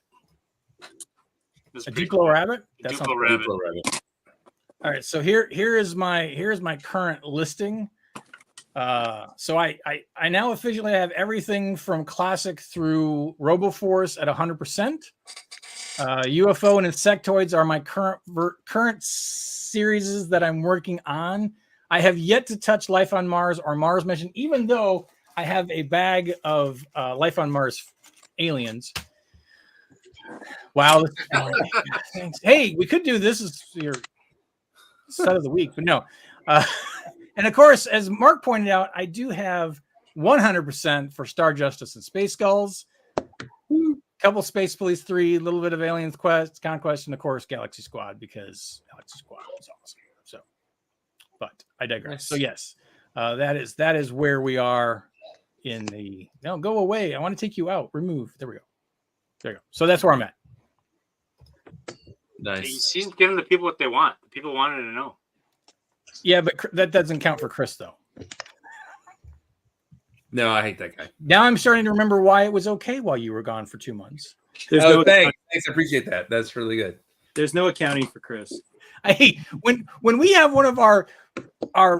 A Duplo rabbit? Duplo rabbit. All right. So here is my current listing. So I now officially have everything from classic through RoboForce at 100%. UFO and insectoids are my current series that I'm working on. I have yet to touch Life on Mars or Mars Mission, even though I have a bag of Life on Mars aliens. Wow. Thanks. Hey, we could do this as your set of the week, but no. And of course, as Mark pointed out, I do have 100% for Star Justice and Space Skulls. Couple Space Police 3, a little bit of Aliens Quest, Conquest, and of course Galaxy Squad, because Galaxy Squad is awesome. So, but I digress. Nice. So yes, that is where we are in the. No, go away. I want to take you out. Remove. There we go. There you go. So that's where I'm at. Nice. He's giving the people what they want. The people wanted to know. Yeah, but that doesn't count for Chris though. No, I hate that guy. Now I'm starting to remember why it was okay while you were gone for 2 months. There's Oh, no thanks. I appreciate that. That's really good. there's no accounting for Chris. I hate when we have one of our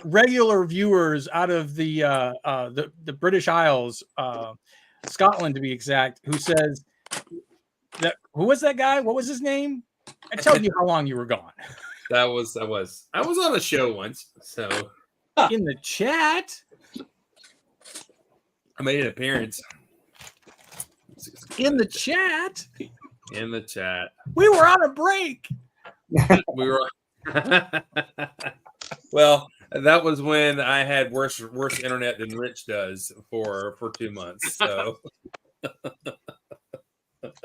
regular viewers out of the British Isles, Scotland to be exact, who says that who was that guy? What was his name? I tell you how long you were gone. I was on a show once, so In the chat. I made an appearance In the chat. in the chat. We were on a break. We were well, that was when I had worse internet than Rich does for 2 months. So But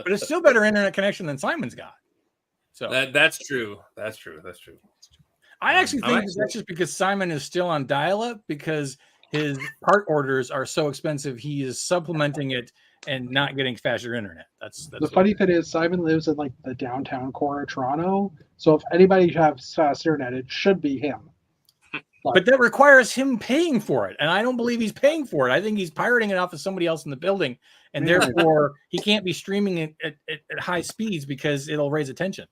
it's still better internet connection than Simon's got. So that's true. That's true. I actually think that's just because Simon is still on dial-up because his part orders are so expensive. He is supplementing it and not getting faster internet. That's The funny thing is, Simon lives in like the downtown core of Toronto. So if anybody has fast internet, it should be him. But that requires him paying for it, and I don't believe he's paying for it. I think he's pirating it off of somebody else in the building, and therefore he can't be streaming it at high speeds because it'll raise attention.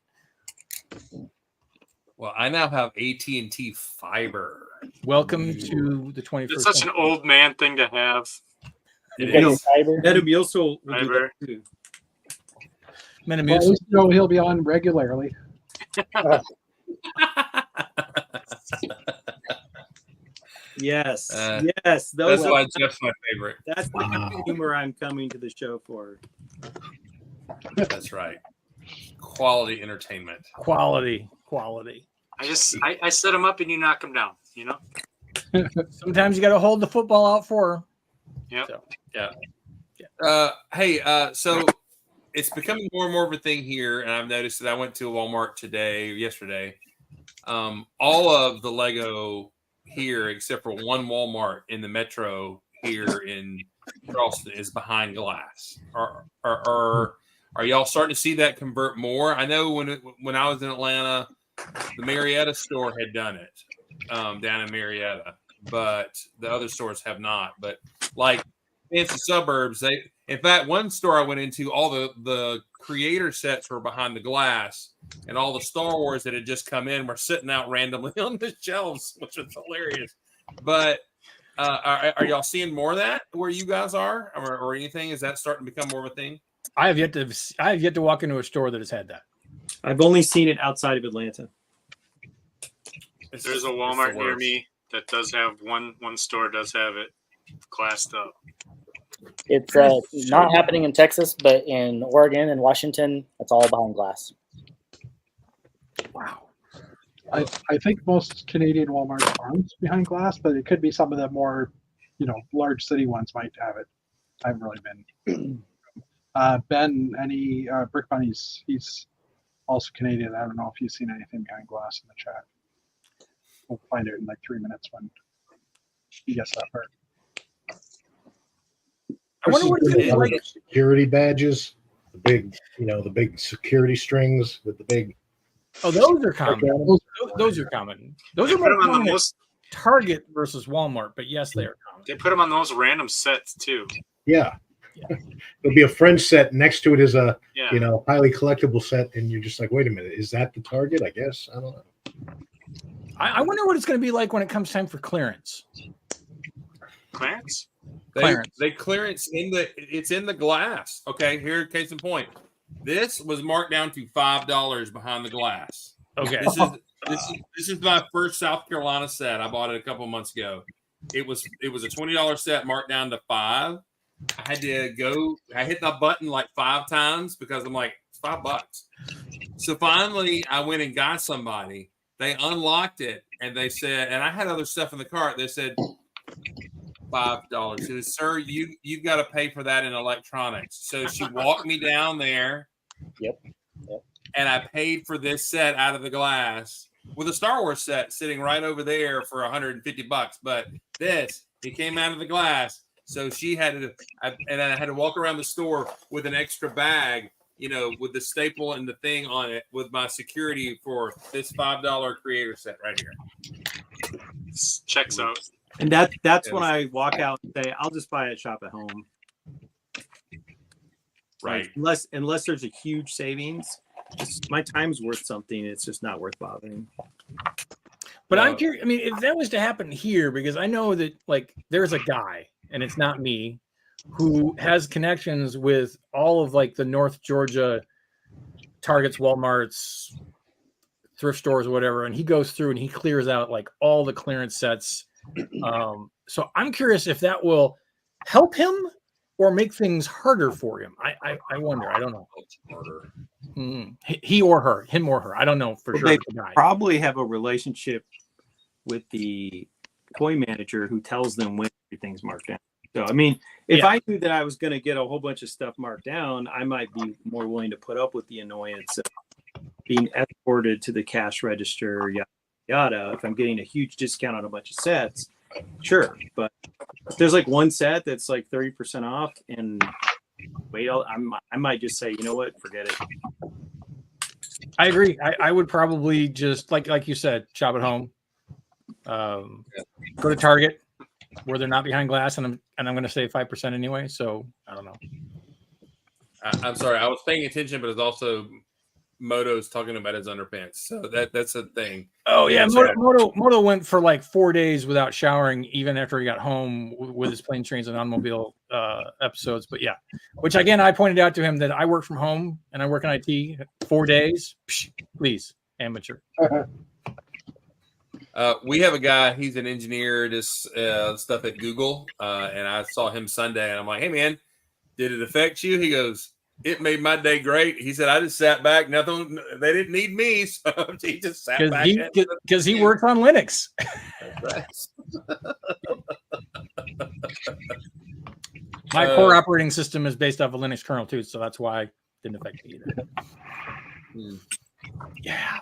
Well, I now have AT&T fiber. Welcome to the 21st It's such an old man thing to have. It You got is. fiber? Metamucil will do Fiber. that too. Well, at Metamucil. least you know he'll be on regularly. Yes, yes. That's Those why Jeff's my favorite. that's the kind of humor I'm coming to the show for. That's right. Quality entertainment. Quality. I set him up and you knock him down. You know. Sometimes you got to hold the football out for her. Yep. So, So it's becoming more and more of a thing here, and I've noticed that I went to a Walmart yesterday. All of the Lego here, except for one Walmart in the metro here in Charleston, is behind glass. Are y'all starting to see that convert more? I know when I was in Atlanta, the Marietta store had done it down in Marietta, but the other stores have not. But like fancy suburbs, in fact, one store I went into, all the creator sets were behind the glass, and all the Star Wars that had just come in were sitting out randomly on the shelves, which was hilarious. But are y'all seeing more of that where you guys are, or anything? Is that starting to become more of a thing? I have yet to walk into a store that has had that. I've only seen it outside of Atlanta. There's a Walmart near me that does have one store does have it glassed up. It's not happening in Texas, but in Oregon and Washington, it's all behind glass. Wow. I think most Canadian Walmarts aren't behind glass, but it could be some of the more, large city ones might have it. I haven't really been. Ben, any Brick Bunnies? He's also Canadian. I don't know if you've seen anything behind glass in the chat. We'll find it in like 3 minutes when he gets that part. I wonder what it's going to be like. Security badges, the big security strings with the big. Oh, those are common. Those are common. Those They are put them more on the common at most. Target versus Walmart, but yes, they are common. They put them on those random sets too. Yeah. There'll be a French set next to it is a Yeah. highly collectible set, and you're just like, wait a minute, is that the Target? I guess I don't know. I wonder what it's going to be like when it comes time for clearance. Clarence. They clearance it's in the glass. Okay, here, case in point. This was marked down to $5 behind the glass. Okay. This is my first South Carolina set. I bought it a couple months ago. It was a $20 set marked down to $5. I had to go. I hit the button like 5 times because I'm like, it's $5. So finally, I went and got somebody. They unlocked it and they said, and I had other stuff in the cart. They said $5. She said, sir, you've got to pay for that in electronics. So she walked me down there. Yep. And I paid for this set out of the glass with a Star Wars set sitting right over there for $150. But this, it came out of the glass. So she had to, and I had to walk around the store with an extra bag, you know, with the staple and the thing on it with my security for this $5 creator set right here. Checks out. And that's when I walk out and say, I'll just buy it, shop at home. Right. Like, unless there's a huge savings, my time's worth something. It's just not worth bothering. But I'm curious. I mean, if that was to happen here, because I know that like there's a guy, and it's not me, who has connections with all of like the North Georgia Targets, Walmarts, thrift stores, or whatever, and he goes through and he clears out like all the clearance sets. So I'm curious if that will help him or make things harder for him. I wonder. I don't know. He or her, him or her. I don't know for sure. They the guy. probably have a relationship with the toy manager who tells them when everything's marked down. So, I mean, if I knew that I was going to get a whole bunch of stuff marked down, I might be more willing to put up with the annoyance of being escorted to the cash register, yada, yada. If I'm getting a huge discount on a bunch of sets, sure. But if there's like one set that's like 30% off and wait, I might just say, you know what, forget it. I agree. I would probably just like you said, shop at home. Go to Target where they're not behind glass, and I'm going to save 5% anyway. So I don't know. I'm sorry, I was paying attention, but it's also Moto's talking about his underpants, so that's a thing. Oh yeah, Moto went for like 4 days without showering, even after he got home with his Plane, Trains, and Automobile episodes. But yeah, which again, I pointed out to him that I work from home and I work in IT. 4 days, please, amateur. We have a guy, he's an engineer, this stuff at Google, and I saw him Sunday, and I'm like, hey man, did it affect you? He goes, it made my day great. He said, I just sat back, nothing, they didn't need me, so he just sat back. Because he works on Linux. My core operating system is based off a Linux kernel too, so that's why it didn't affect me either. Yeah.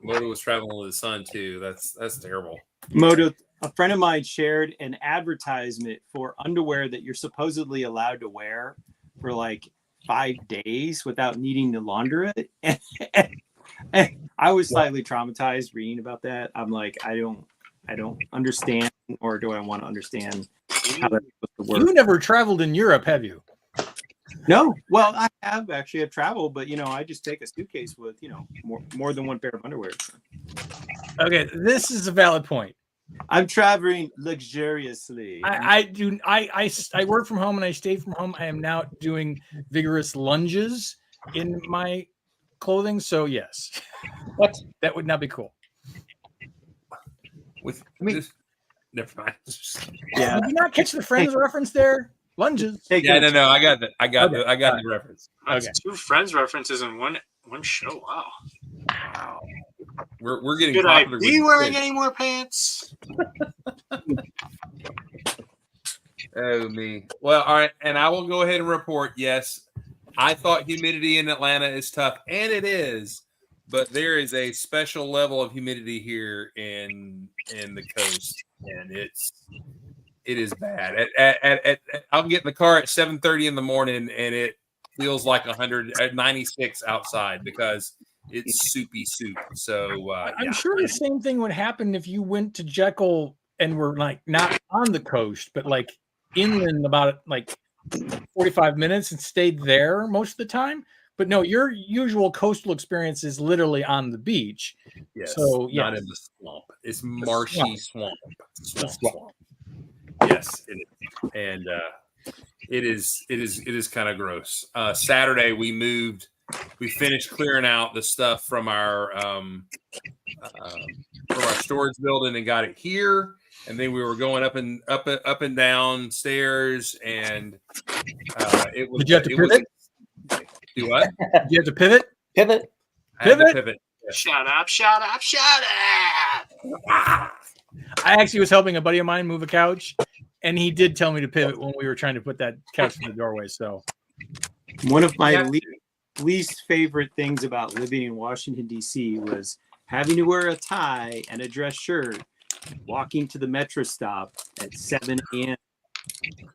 Moto was traveling with his son too. That's terrible. Moto, a friend of mine shared an advertisement for underwear that you're supposedly allowed to wear for like 5 days without needing to launder it. And I was slightly traumatized reading about that. I'm like, I don't understand, or do I want to understand how that's supposed to work? You never traveled in Europe, have you? No. Well, I have actually traveled, but I just take a suitcase with, more than one pair of underwear. Okay, this is a valid point. I'm traveling luxuriously. I work from home and I stay from home. I am now doing vigorous lunges in my clothing. So yes, What? That would not be cool. Never mind. Yeah. Did you not catch the Friends reference there? Lunges. Yeah, no, I got the reference. That's 2 Friends references in one show. Wow. We're getting Should I popular. be wearing any more pants? Oh me. Well, all right, and I will go ahead and report. Yes, I thought humidity in Atlanta is tough, and it is, but there is a special level of humidity here in the coast, and it is bad. I'll get in the car at 7:30 in the morning, and it feels like 196 outside because it's soupy soup. So I'm sure the same thing would happen if you went to Jekyll and were like not on the coast, but like inland about like 45 minutes and stayed there most of the time. But no, your usual coastal experience is literally on the beach. Yes, so not in the swamp. It's marshy swamp. Yes, it is. And it is kind of gross. Saturday we finished clearing out the stuff from our storage building and got it here. and then we were going up and down stairs, and it was. Did you have to pivot? Do what? Did you have to pivot? Pivot. I had to Pivot? pivot. Shut up! Shut up! Shut up! I actually was helping a buddy of mine move a couch, and he did tell me to pivot when we were trying to put that couch in the doorway. So One of my Yeah. least favorite things about living in Washington, D.C. was having to wear a tie and a dress shirt, walking to the metro stop at 7 a.m.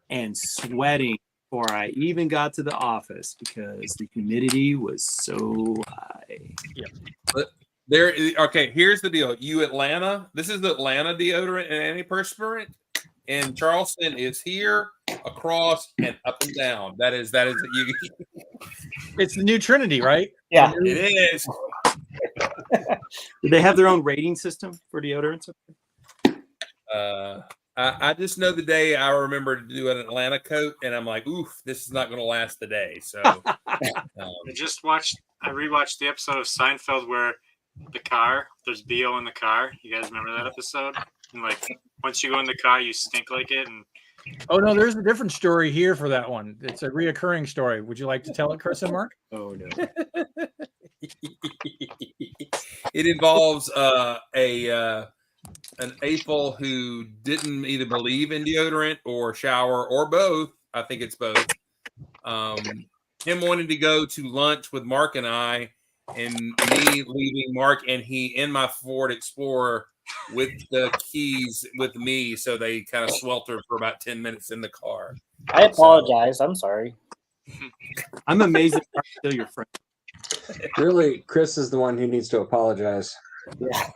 and sweating before I even got to the office because the humidity was so high. Okay, here's the deal. You Atlanta, this is the Atlanta deodorant and antiperspirant, and Charleston is here, across, and up and down. That is you. it's the new Trinity, right? Yeah. It is. Do they have their own rating system for deodorants? I just know the day I remember to do an Atlanta coat, and I'm like, oof, this is not going to last the day. So, I rewatched the episode of Seinfeld where there's BO in the car. You guys remember that episode? And like, once you go in the car, you stink like it. And Oh no, there's a different story here for that one. It's a reoccurring story. Would you like to tell it, Chris and Mark? Oh no. it involves an AFL who didn't either believe in deodorant or shower or both. I think it's both. Him wanting to go to lunch with Mark and I, and me leaving Mark and he in my Ford Explorer with the keys with me, so they kind of sweltered for about 10 minutes in the car. I apologize. I'm sorry. I'm amazed that I'm still your friend. Really, Chris is the one who needs to apologize. Yeah.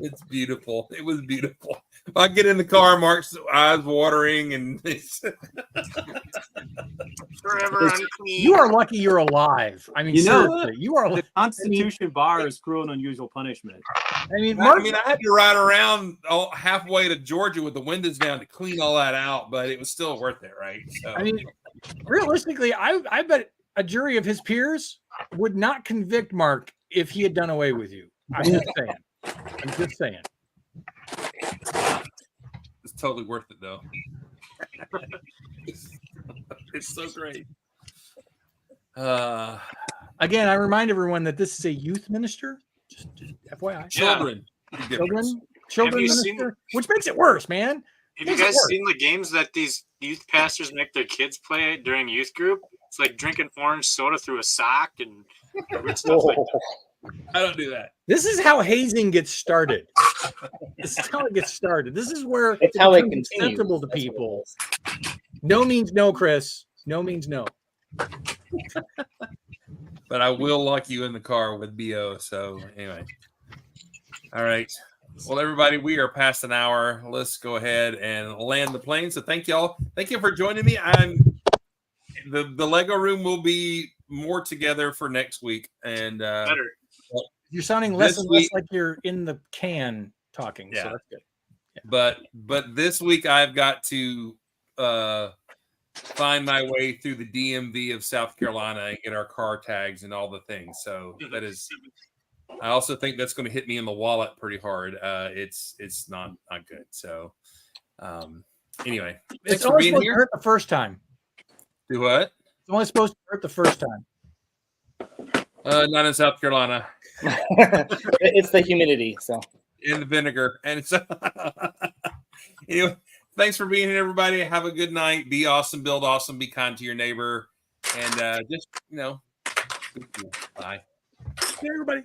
It's beautiful. It was beautiful. If I get in the car, Mark's eyes watering, and forever unclean. You are lucky you're alive. I mean, You know, seriously, you are. The Constitution bar is cruel and unusual punishment. I mean, I Mark, mean, I had to ride around halfway to Georgia with the windows down to clean all that out, but it was still worth it, right? So, I mean, realistically, I bet a jury of his peers would not convict Mark if he had done away with you. I'm just saying. it's totally worth it, though. It's so great. Again, I remind everyone that this is a youth minister. Just FYI. Children. Children you minister, which makes it worse, man. Have you guys seen the games that these youth pastors make their kids play during youth group? It's like drinking orange soda through a sock and weird stuff like that. I don't do that. This is how hazing gets started. This is how it gets started. This is where It's how it becomes continues. acceptable to That's what it people. is. No means no, Chris. No means no. But I will lock you in the car with BO. So anyway. All right. Well, everybody, we are past an hour. Let's go ahead and land the plane. So thank y'all. Thank you for joining me. The Lego room will be more together for next week. And Better. You're sounding less This and less week- like you're in the can talking. Yeah. So that's good. but this week I've got to find my way through the DMV of South Carolina and get our car tags and all the things. So that is. I also think that's going to hit me in the wallet pretty hard. It's not good. So anyway, thanks It's for only being supposed to here. hurt the first time. Do what? It's only supposed to hurt the first time. Not in South Carolina. It's the humidity. So In the vinegar. And so anyway, thanks for being here, everybody. Have a good night. Be awesome, build awesome, be kind to your neighbor, and just bye. Hey, everybody.